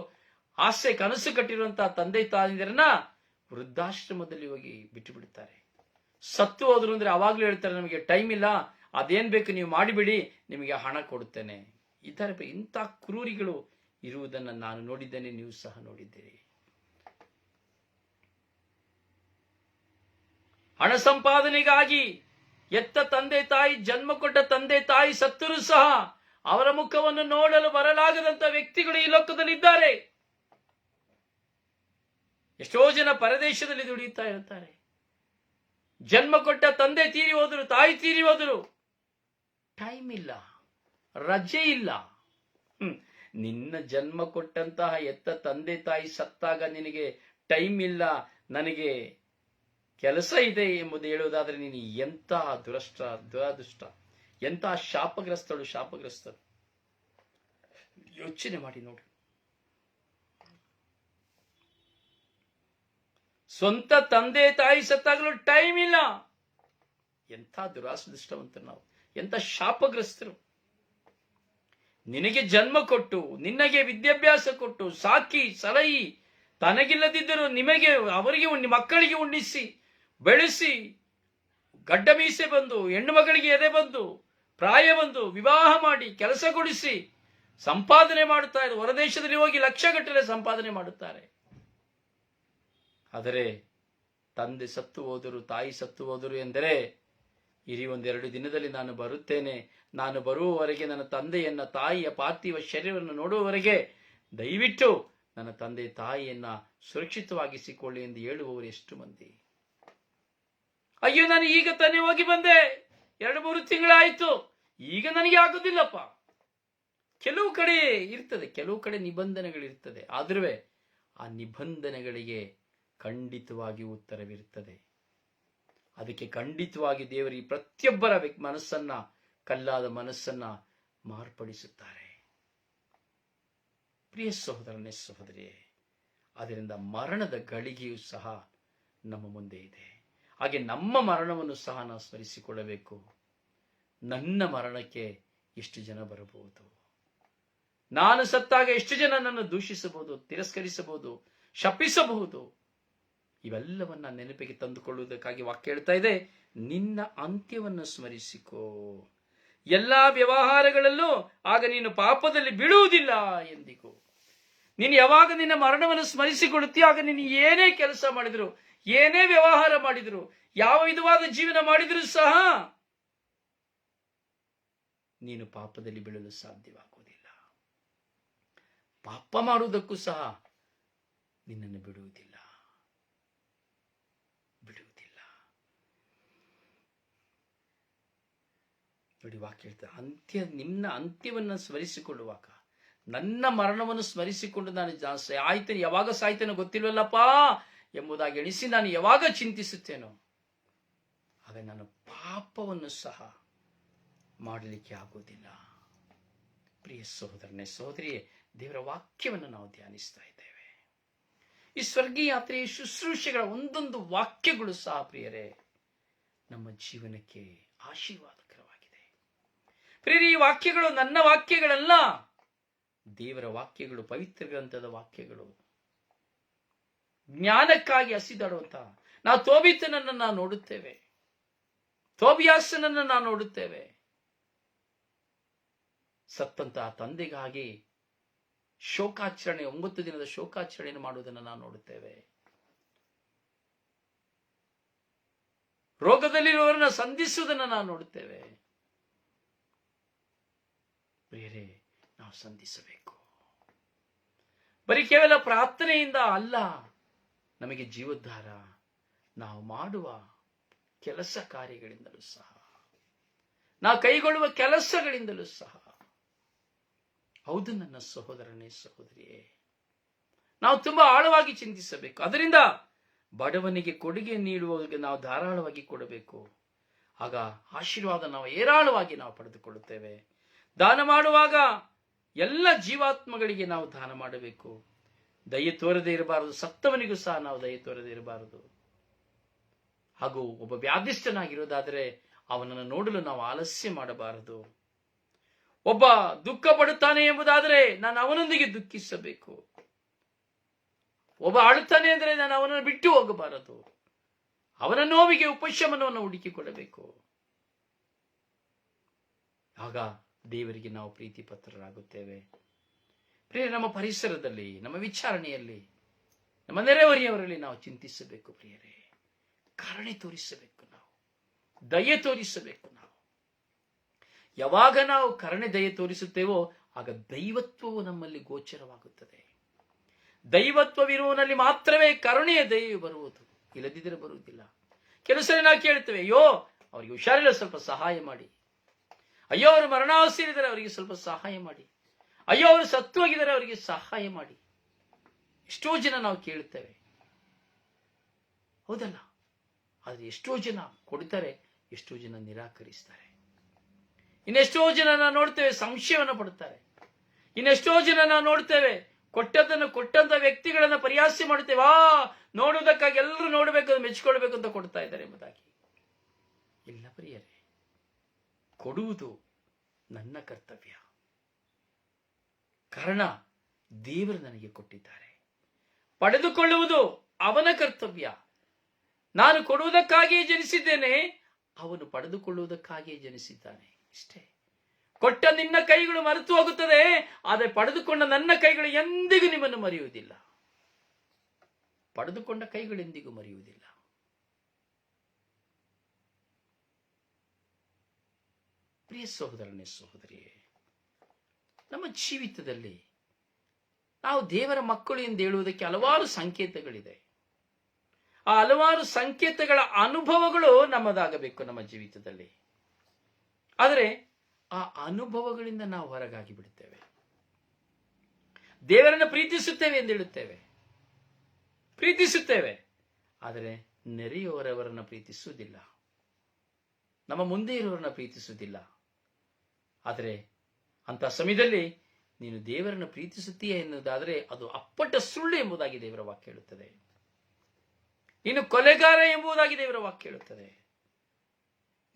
ಆಸೆ ಕನಸು ಕಟ್ಟಿರುವಂತಹ ತಂದೆ ತಾಯಿಯರನ್ನ ವೃದ್ಧಾಶ್ರಮದಲ್ಲಿ ಹೋಗಿ ಬಿಟ್ಟು ಬಿಡುತ್ತಾರೆ. ಸತ್ತು ಹೋದ್ರು ಅಂದ್ರೆ ಅವಾಗ್ಲೂ ಹೇಳ್ತಾರೆ, ನಮಗೆ ಟೈಮ್ ಇಲ್ಲ, ಅದೇನ್ ಬೇಕು ನೀವು ಮಾಡಿಬಿಡಿ, ನಿಮಗೆ ಹಣ ಕೊಡುತ್ತೇನೆ. ಇಂಥ ಕ್ರೂರಿಗಳು ಇರುವುದನ್ನು ನಾನು ನೋಡಿದ್ದೇನೆ, ನೀವು ಸಹ ನೋಡಿದ್ದೀರಿ. ಹಣ ಸಂಪಾದನೆಗಾಗಿ ಎತ್ತ ತಂದೆ ತಾಯಿ, ಜನ್ಮ ಕೊಟ್ಟ ತಂದೆ ತಾಯಿ ಸತ್ತರೂ ಸಹ ಅವರ ಮುಖವನ್ನು ನೋಡಲು ಬರಲಾಗದಂತ ವ್ಯಕ್ತಿಗಳು ಈ ಲೋಕದಲ್ಲಿ ಇದ್ದಾರೆ. ಎಷ್ಟೋ ಜನ ಪರದೇಶದಲ್ಲಿ ದುಡಿಯುತ್ತಾ ಇರ್ತಾರೆ. ಜನ್ಮ ಕೊಟ್ಟ ತಂದೆ ತೀರಿ ಹೋದರು, ತಾಯಿ ತೀರಿ ಹೋದರು, ಟೈಮ್ ಇಲ್ಲ, ರಜೆ ಇಲ್ಲ. ನಿನ್ನ ಜನ್ಮ ಕೊಟ್ಟಂತಹ ಎತ್ತ ತಂದೆ ತಾಯಿ ಸತ್ತಾಗ ನಿನಗೆ ಟೈಮ್ ಇಲ್ಲ, ನನಗೆ ಕೆಲಸ ಇದೆ ಎಂಬುದು ಹೇಳುವುದಾದ್ರೆ ನೀನು ಎಂತ ದುರದೃಷ್ಟ, ಎಂತ ಶಾಪಗ್ರಸ್ತರು. ಯೋಚನೆ ಮಾಡಿ ನೋಡಿ. ಸ್ವಂತ ತಂದೆ ತಾಯಿ ಸತ್ತಾಗಲೂ ಟೈಮ್ ಇಲ್ಲ. ಎಂಥ ದುರಾದೃಷ್ಟವಂತರು ನಾವು, ಎಂಥ ಶಾಪಗ್ರಸ್ತರು. ನಿನಗೆ ಜನ್ಮ ಕೊಟ್ಟು, ನಿನಗೆ ವಿದ್ಯಾಭ್ಯಾಸ ಕೊಟ್ಟು, ಸಾಕಿ ಸಲಹಿ, ತನಗಿಲ್ಲದಿದ್ದರೂ ನಿಮಗೆ, ಅವರಿಗೆ, ಮಕ್ಕಳಿಗೆ ಉಣ್ಣಿಸಿ ಬೆಳೆಸಿ, ಗಡ್ಡ ಮೀಸೆ ಬಂದು, ಹೆಣ್ಣು ಮಗಳಿಗೆ ಎದೆ ಬಂದು, ಪ್ರಾಯ ಬಂದು, ವಿವಾಹ ಮಾಡಿ, ಕೆಲಸ ಕೊಡಿಸಿ ಸಂಪಾದನೆ ಮಾಡುತ್ತಾರೆ. ಹೊರದೇಶದಲ್ಲಿ ಹೋಗಿ ಲಕ್ಷಗಟ್ಟಲೆ ಸಂಪಾದನೆ ಮಾಡುತ್ತಾರೆ. ಆದರೆ ತಂದೆ ಸತ್ತು ಹೋದರು, ತಾಯಿ ಸತ್ತು ಹೋದರು ಎಂದರೆ, ಇರಿ ಒಂದೆರಡು ದಿನದಲ್ಲಿ ನಾನು ಬರುತ್ತೇನೆ, ನಾನು ಬರುವವರೆಗೆ ನನ್ನ ತಂದೆಯನ್ನ, ತಾಯಿಯ ಪಾರ್ಥಿವ ಶರೀರವನ್ನು ನೋಡುವವರೆಗೆ ದಯವಿಟ್ಟು ನನ್ನ ತಂದೆ ತಾಯಿಯನ್ನ ಸುರಕ್ಷಿತವಾಗಿಸಿಕೊಳ್ಳಿ ಎಂದು ಹೇಳುವವರು ಎಷ್ಟು ಮಂದಿ. ಅಯ್ಯೋ, ನಾನು ಈಗ ತಾನೇ ಹೋಗಿ ಬಂದೆ, 2-3 ತಿಂಗಳಾಯ್ತು, ಈಗ ನನಗೆ ಆಗುದಿಲ್ಲಪ್ಪ. ಕೆಲವು ಕಡೆ ಇರ್ತದೆ, ಕೆಲವು ಕಡೆ ನಿಬಂಧನೆಗಳಿರ್ತದೆ. ಆದ್ರೂ ಆ ನಿಬಂಧನೆಗಳಿಗೆ ಖಂಡಿತವಾಗಿ ಉತ್ತರವಿರುತ್ತದೆ. ಅದಕ್ಕೆ ಖಂಡಿತವಾಗಿ ದೇವರು ಈ ಪ್ರತಿಯೊಬ್ಬರ ಮನಸ್ಸನ್ನ, ಕಲ್ಲಾದ ಮನಸ್ಸನ್ನ ಮಾರ್ಪಡಿಸುತ್ತಾರೆ. ಪ್ರಿಯ ಸಹೋದರನೇ, ಸಹೋದರಿಯೇ, ಅದರಿಂದ ಮರಣದ ಗಳಿಗೆಯೂ ಸಹ ನಮ್ಮ ಮುಂದೆ ಇದೆ. ಹಾಗೆ ನಮ್ಮ ಮರಣವನ್ನು ಸಹ ನಾವು ಸ್ಮರಿಸಿಕೊಳ್ಳಬೇಕು. ನನ್ನ ಮರಣಕ್ಕೆ ಎಷ್ಟು ಜನ ಬರಬಹುದು, ನಾನು ಸತ್ತಾಗ ಎಷ್ಟು ಜನ ನನ್ನ ದೂಷಿಸಬಹುದು, ತಿರಸ್ಕರಿಸಬಹುದು, ಶಪಿಸಬಹುದು. ಇವೆಲ್ಲವನ್ನ ನೆನಪಿಗೆ ತಂದುಕೊಳ್ಳುವುದಕ್ಕಾಗಿ ವಾಕ್ಯ ಹೇಳ್ತಾ ಇದೆ, ನಿನ್ನ ಅಂತ್ಯವನ್ನು ಸ್ಮರಿಸಿಕೋ ಎಲ್ಲಾ ವ್ಯವಹಾರಗಳಲ್ಲೂ, ಆಗ ನೀನು ಪಾಪದಲ್ಲಿ ಬೀಳುವುದಿಲ್ಲ ಎಂದಿಗೂ. ನೀನು ಯಾವಾಗ ನಿನ್ನ ಮರಣವನ್ನು ಸ್ಮರಿಸಿಕೊಳ್ಳುತ್ತೀಯ, ಆಗ ನೀನು ಏನೇ ಕೆಲಸ ಮಾಡಿದ್ರು, ಏನೇ ವ್ಯವಹಾರ ಮಾಡಿದ್ರು, ಯಾವ ವಿಧವಾದ ಜೀವನ ಮಾಡಿದರೂ ಸಹ ನೀನು ಪಾಪದಲ್ಲಿ ಬೀಳಲು ಸಾಧ್ಯವಾಗುವುದಿಲ್ಲ. ಪಾಪ ಮಾಡುವುದಕ್ಕೂ ಸಹ ನಿನ್ನನ್ನು ಬಿಡುವುದಿಲ್ಲ. ನೋಡಿ, ವಾಕ್ಯ ಹೇಳ್ತಾರೆ, ನಿನ್ನ ಅಂತ್ಯವನ್ನು ಸ್ಮರಿಸಿಕೊಳ್ಳುವಾಗ, ನನ್ನ ಮರಣವನ್ನು ಸ್ಮರಿಸಿಕೊಂಡು ನಾನು ಆಯ್ತೇನೆ, ಯಾವಾಗ ಸಾಯ್ತೇನೋ ಗೊತ್ತಿಲ್ವಲ್ಲಪ್ಪ ಎಂಬುದಾಗಿ ಎಣಿಸಿ ನಾನು ಯಾವಾಗ ಚಿಂತಿಸುತ್ತೇನೋ, ಆಗ ನಾನು ಪಾಪವನ್ನು ಸಹ ಮಾಡಲಿಕ್ಕೆ ಆಗುವುದಿಲ್ಲ. ಪ್ರಿಯ ಸಹೋದರನೇ, ಸಹೋದರಿಯೇ, ದೇವರ ವಾಕ್ಯವನ್ನು ನಾವು ಧ್ಯಾನಿಸ್ತಾ ಇದ್ದೇವೆ. ಈ ಸ್ವರ್ಗೀಯ ಯಾತ್ರೆಯ ಶುಶ್ರೂಷೆಗಳ ಒಂದೊಂದು ವಾಕ್ಯಗಳು ಸಹ ಪ್ರಿಯರೇ ನಮ್ಮ ಜೀವನಕ್ಕೆ ಆಶೀರ್ವಾದಕರವಾಗಿದೆ. ಪ್ರಿಯರೇ, ಈ ವಾಕ್ಯಗಳು ನನ್ನ ವಾಕ್ಯಗಳಲ್ಲ, ದೇವರ ವಾಕ್ಯಗಳು, ಪವಿತ್ರ ಗ್ರಂಥದ ವಾಕ್ಯಗಳು. ಜ್ಞಾನಕ್ಕಾಗಿ ಹಸಿದಾಡುವಂತ ನಾವು ತೋಬಿತನನ್ನು ನಾವು ನೋಡುತ್ತೇವೆ, ತೋಬಿಯಾಸನನ್ನು ನಾವು ನೋಡುತ್ತೇವೆ. ಸತ್ತಂತಹ ತಂದೆಗಾಗಿ ಶೋಕಾಚರಣೆ, 9 ದಿನದ ಶೋಕಾಚರಣೆಯನ್ನು ಮಾಡುವುದನ್ನು ನಾವು ನೋಡುತ್ತೇವೆ. ರೋಗದಲ್ಲಿರುವವರನ್ನ ಸಂಧಿಸುವುದನ್ನು ನಾವು ನೋಡುತ್ತೇವೆ. ಪ್ರಿಯರೇ, ನಾವು ಸಂಧಿಸಬೇಕು. ಬರೀ ಕೇವಲ ಪ್ರಾರ್ಥನೆಯಿಂದ ಅಲ್ಲ, ನಮಗೆ ಜೀವೋದ್ಧಾರ ನಾವು ಮಾಡುವ ಕೆಲಸ ಕಾರ್ಯಗಳಿಂದಲೂ ಸಹ, ನಾವು ಕೈಗೊಳ್ಳುವ ಕೆಲಸಗಳಿಂದಲೂ ಸಹ. ಹೌದು ನನ್ನ ಸಹೋದರನೇ, ಸಹೋದರಿಯೇ, ನಾವು ತುಂಬಾ ಆಳವಾಗಿ ಚಿಂತಿಸಬೇಕು. ಅದರಿಂದ ಬಡವನಿಗೆ ಕೊಡುಗೆ ನೀಡುವಾಗ ನಾವು ಧಾರಾಳವಾಗಿ ಕೊಡಬೇಕು. ಆಗ ಆಶೀರ್ವಾದ ನಾವು ಏರಾಳವಾಗಿ ನಾವು ಪಡೆದುಕೊಳ್ಳುತ್ತೇವೆ. ದಾನ ಮಾಡುವಾಗ ಎಲ್ಲ ಜೀವಾತ್ಮಗಳಿಗೆ ನಾವು ದಾನ ಮಾಡಬೇಕು. ದಯೆ ತೋರದೆ ಇರಬಾರದು, ಸತ್ತವನಿಗೂ ಸಹ ನಾವು ದಯೆ ತೋರದೆ ಇರಬಾರದು. ಹಾಗೂ ಒಬ್ಬ ವ್ಯಾಧಿಷ್ಠನಾಗಿರೋದಾದರೆ ಅವನನ್ನು ನೋಡಲು ನಾವು ಆಲಸ್ಯ ಮಾಡಬಾರದು. ಒಬ್ಬ ದುಃಖ ಪಡುತ್ತಾನೆ ಎಂಬುದಾದರೆ ನಾನು ಅವನೊಂದಿಗೆ ದುಃಖಿಸಬೇಕು. ಒಬ್ಬ ಅಳುತ್ತಾನೆ ಅಂದರೆ ನಾನು ಅವನನ್ನು ಬಿಟ್ಟು ಹೋಗಬಾರದು. ಅವನ ನೋವಿಗೆ ಉಪಶಮನವನ್ನು ಹುಡುಕಿಕೊಳ್ಳಬೇಕು. ಆಗ ದೇವರಿಗೆ ನಾವು ಪ್ರೀತಿ ಪಾತ್ರರಾಗುತ್ತೇವೆ. ಪ್ರಿಯರೇ, ನಮ್ಮ ಪರಿಸರದಲ್ಲಿ, ನಮ್ಮ ವಿಚಾರಣೆಯಲ್ಲಿ, ನಮ್ಮ ನೆರೆಹೊರೆಯವರಲ್ಲಿ ನಾವು ಚಿಂತಿಸಬೇಕು. ಪ್ರಿಯರೇ, ಕರುಣೆ ತೋರಿಸಬೇಕು, ನಾವು ದಯೆ ತೋರಿಸಬೇಕು. ನಾವು ಯಾವಾಗ ನಾವು ಕರುಣೆ ದಯೆ ತೋರಿಸುತ್ತೇವೋ ಆಗ ದೈವತ್ವವು ನಮ್ಮಲ್ಲಿ ಗೋಚರವಾಗುತ್ತದೆ. ದೈವತ್ವವಿರುವನಲ್ಲಿ ಮಾತ್ರವೇ ಕರುಣೆಯ ದಯೆಯು ಬರುವುದು, ಇಲ್ಲದಿದ್ದರೆ ಬರುವುದಿಲ್ಲ. ಕೆಲವು ಸಲ ನಾವು ಕೇಳ್ತೇವೆ, ಅಯ್ಯೋ ಅವರಿಗೆ ಹುಷಾರಿಲ್ಲ, ಸ್ವಲ್ಪ ಸಹಾಯ ಮಾಡಿ. ಅಯ್ಯೋ ಅವರು ಮರಣಾವಸ್ಥೆಯಲ್ಲಿದ್ದಾರೆ, ಅವರಿಗೆ ಸ್ವಲ್ಪ ಸಹಾಯ ಮಾಡಿ. ಅಯ್ಯೋ ಅವರು ಸತ್ತು ಹೋಗಿದ್ದಾರೆ, ಅವರಿಗೆ ಸಹಾಯ ಮಾಡಿ. ಎಷ್ಟೋ ಜನ ನಾವು ಕೇಳುತ್ತೇವೆ, ಹೌದಲ್ಲ? ಆದ್ರೆ ಎಷ್ಟೋ ಜನ ಕೊಡ್ತಾರೆ, ಎಷ್ಟೋ ಜನ ನಿರಾಕರಿಸ್ತಾರೆ. ಇನ್ನೆಷ್ಟೋ ಜನ ನಾವು ನೋಡ್ತೇವೆ ಸಂಶಯವನ್ನು ಪಡುತ್ತಾರೆ. ಇನ್ನೆಷ್ಟೋ ಜನ ನಾವು ನೋಡ್ತೇವೆ ಕೊಟ್ಟದ್ದನ್ನು ಕೊಟ್ಟಂತ ವ್ಯಕ್ತಿಗಳನ್ನ ಪರಿಹಾಸ್ಯ ಮಾಡುತ್ತೇವೆ. ನೋಡುವುದಕ್ಕಾಗಿ ಎಲ್ಲರೂ ನೋಡಬೇಕು, ಮೆಚ್ಚಿಕೊಳ್ಬೇಕು ಅಂತ ಕೊಡ್ತಾ ಇದ್ದಾರೆ ಎಂಬುದಾಗಿ. ಇಲ್ಲ ಪ್ರಿಯರೇ, ಕೊಡುವುದು ನನ್ನ ಕರ್ತವ್ಯ. ಕಾರಣ ದೇವರು ನನಗೆ ಕೊಟ್ಟಿದ್ದಾರೆ. ಪಡೆದುಕೊಳ್ಳುವುದು ಅವನ ಕರ್ತವ್ಯ. ನಾನು ಕೊಡುವುದಕ್ಕಾಗಿಯೇ ಜನಿಸಿದ್ದೇನೆ, ಅವನು ಪಡೆದುಕೊಳ್ಳುವುದಕ್ಕಾಗಿಯೇ ಜನಿಸಿದ್ದಾನೆ. ಇಷ್ಟೇ. ಕೊಟ್ಟ ನಿನ್ನ ಕೈಗಳು ಮರೆತು ಹೋಗುತ್ತದೆ, ಆದರೆ ಪಡೆದುಕೊಂಡ ನನ್ನ ಕೈಗಳು ಎಂದಿಗೂ ನಿಮ್ಮನ್ನು ಮರೆಯುವುದಿಲ್ಲ. ಪಡೆದುಕೊಂಡ ಕೈಗಳು ಎಂದಿಗೂ ಮರೆಯುವುದಿಲ್ಲ. ಪ್ರಿಯ ಸಹೋದರನೇ, ಸಹೋದರಿಯೇ, ನಮ್ಮ ಜೀವಿತದಲ್ಲಿ ನಾವು ದೇವರ ಮಕ್ಕಳು ಎಂದು ಹೇಳುವುದಕ್ಕೆ ಹಲವಾರು ಸಂಕೇತಗಳಿದೆ. ಆ ಹಲವಾರು ಸಂಕೇತಗಳ ಅನುಭವಗಳು ನಮ್ಮದಾಗಬೇಕು ನಮ್ಮ ಜೀವಿತದಲ್ಲಿ. ಆದರೆ ಆ ಅನುಭವಗಳಿಂದ ನಾವು ಹೊರಗಾಗಿ ಬಿಡುತ್ತೇವೆ. ದೇವರನ್ನು ಪ್ರೀತಿಸುತ್ತೇವೆ ಎಂದು ಹೇಳುತ್ತೇವೆ, ಪ್ರೀತಿಸುತ್ತೇವೆ, ಆದರೆ ನೆರೆಯವರವರನ್ನು ಪ್ರೀತಿಸುವುದಿಲ್ಲ, ನಮ್ಮ ಮುಂದೆ ಇರುವವರನ್ನ ಪ್ರೀತಿಸುವುದಿಲ್ಲ. ಆದರೆ ಅಂತ ಸಮಯದಲ್ಲಿ ನೀನು ದೇವರನ್ನು ಪ್ರೀತಿಸುತ್ತೀಯ ಎನ್ನುವುದಾದರೆ ಅದು ಅಪ್ಪಟ ಸುಳ್ಳು ಎಂಬುದಾಗಿ ದೇವರ ವಾಕ್ಯ ಹೇಳುತ್ತದೆ. ನೀನು ಕೊಲೆಗಾರ ಎಂಬುದಾಗಿ ದೇವರ ವಾಕ್ಯ ಹೇಳುತ್ತದೆ.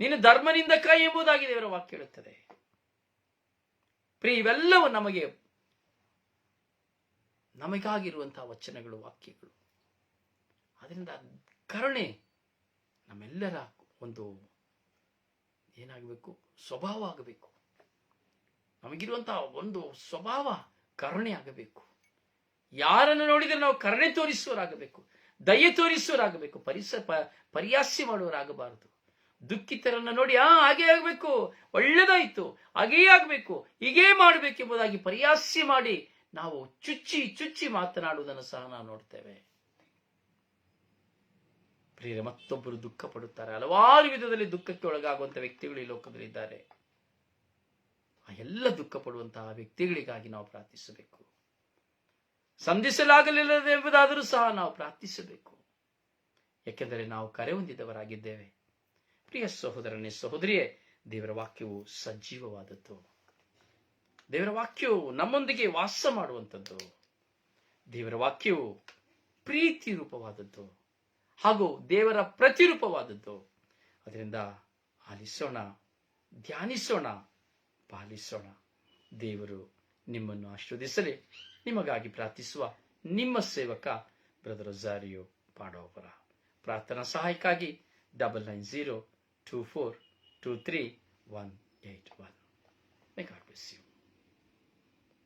ನೀನು ಧರ್ಮನಿಂದಕ ಎಂಬುದಾಗಿ ದೇವರ ವಾಕ್ಯ ಹೇಳುತ್ತದೆ. ಪ್ರಿಯ, ಇವೆಲ್ಲವೂ ನಮಗಾಗಿರುವಂತಹ ವಚನಗಳು, ವಾಕ್ಯಗಳು. ಅದರಿಂದ ಕರುಣೆ ನಮ್ಮೆಲ್ಲರ ಒಂದು ಏನಾಗಬೇಕು, ಸ್ವಭಾವ ಆಗಬೇಕು. ನಮಗಿರುವಂತಹ ಒಂದು ಸ್ವಭಾವ ಕರುಣೆ ಆಗಬೇಕು. ಯಾರನ್ನು ನೋಡಿದರೆ ನಾವು ಕರುಣೆ ತೋರಿಸುವರಾಗಬೇಕು, ದಯೆ ತೋರಿಸುವರಾಗಬೇಕು, ಪರಿಹಾಸ್ಯ ಮಾಡುವರಾಗಬಾರದು. ದುಃಖಿತರನ್ನು ನೋಡಿ ಹಾಗೆ ಆಗಬೇಕು, ಒಳ್ಳೆದಾಯ್ತು, ಹಾಗೇ ಆಗಬೇಕು, ಹೀಗೇ ಮಾಡಬೇಕೆಂಬುದಾಗಿ ಪರಿಹಾಸ್ಯ ಮಾಡಿ ನಾವು ಚುಚ್ಚಿ ಮಾತನಾಡುವುದನ್ನು ಸಹ ನಾವು ನೋಡ್ತೇವೆ. ಪ್ರಿಯರೇ, ಮತ್ತೊಬ್ಬರು ದುಃಖ ಪಡುತ್ತಾರೆ. ಹಲವಾರು ವಿಧದಲ್ಲಿ ದುಃಖಕ್ಕೆ ಒಳಗಾಗುವಂತಹ ವ್ಯಕ್ತಿಗಳು ಈ ಲೋಕದಲ್ಲಿದ್ದಾರೆ. ಆ ಎಲ್ಲ ದುಃಖ ಪಡುವಂತಹ ವ್ಯಕ್ತಿಗಳಿಗಾಗಿ ನಾವು ಪ್ರಾರ್ಥಿಸಬೇಕು. ಸಂಧಿಸಲಾಗಲಿಲ್ಲದೆಂಬುದಾದರೂ ಸಹ ನಾವು ಪ್ರಾರ್ಥಿಸಬೇಕು. ಯಾಕೆಂದರೆ ನಾವು ಕರೆ ಹೊಂದಿದವರಾಗಿದ್ದೇವೆ. ಪ್ರಿಯ ಸಹೋದರನೇ, ಸಹೋದರಿಯೇ, ದೇವರ ವಾಕ್ಯವು ಸಜೀವವಾದದ್ದು. ದೇವರ ವಾಕ್ಯವು ನಮ್ಮೊಂದಿಗೆ ವಾಸ ಮಾಡುವಂಥದ್ದು. ದೇವರ ವಾಕ್ಯವು ಪ್ರೀತಿ ರೂಪವಾದದ್ದು ಹಾಗೂ ದೇವರ ಪ್ರತಿರೂಪವಾದದ್ದು. ಅದರಿಂದ ಆಲಿಸೋಣ, ಧ್ಯಾನಿಸೋಣ, ಪಾಲಿಸೋಣ. ದೇವರು ನಿಮ್ಮನ್ನು ಆಶೀರ್ವದಿಸಲಿ. ನಿಮಗಾಗಿ ಪ್ರಾರ್ಥಿಸುವ ನಿಮ್ಮ ಸೇವಕ ಬ್ರದರ್ ರೊಜಾರಿಯೋ ಪಾಡೋಪರ. ಪ್ರಾರ್ಥನಾ ಸಹಾಯಕ್ಕಾಗಿ 9902423181. May God bless you.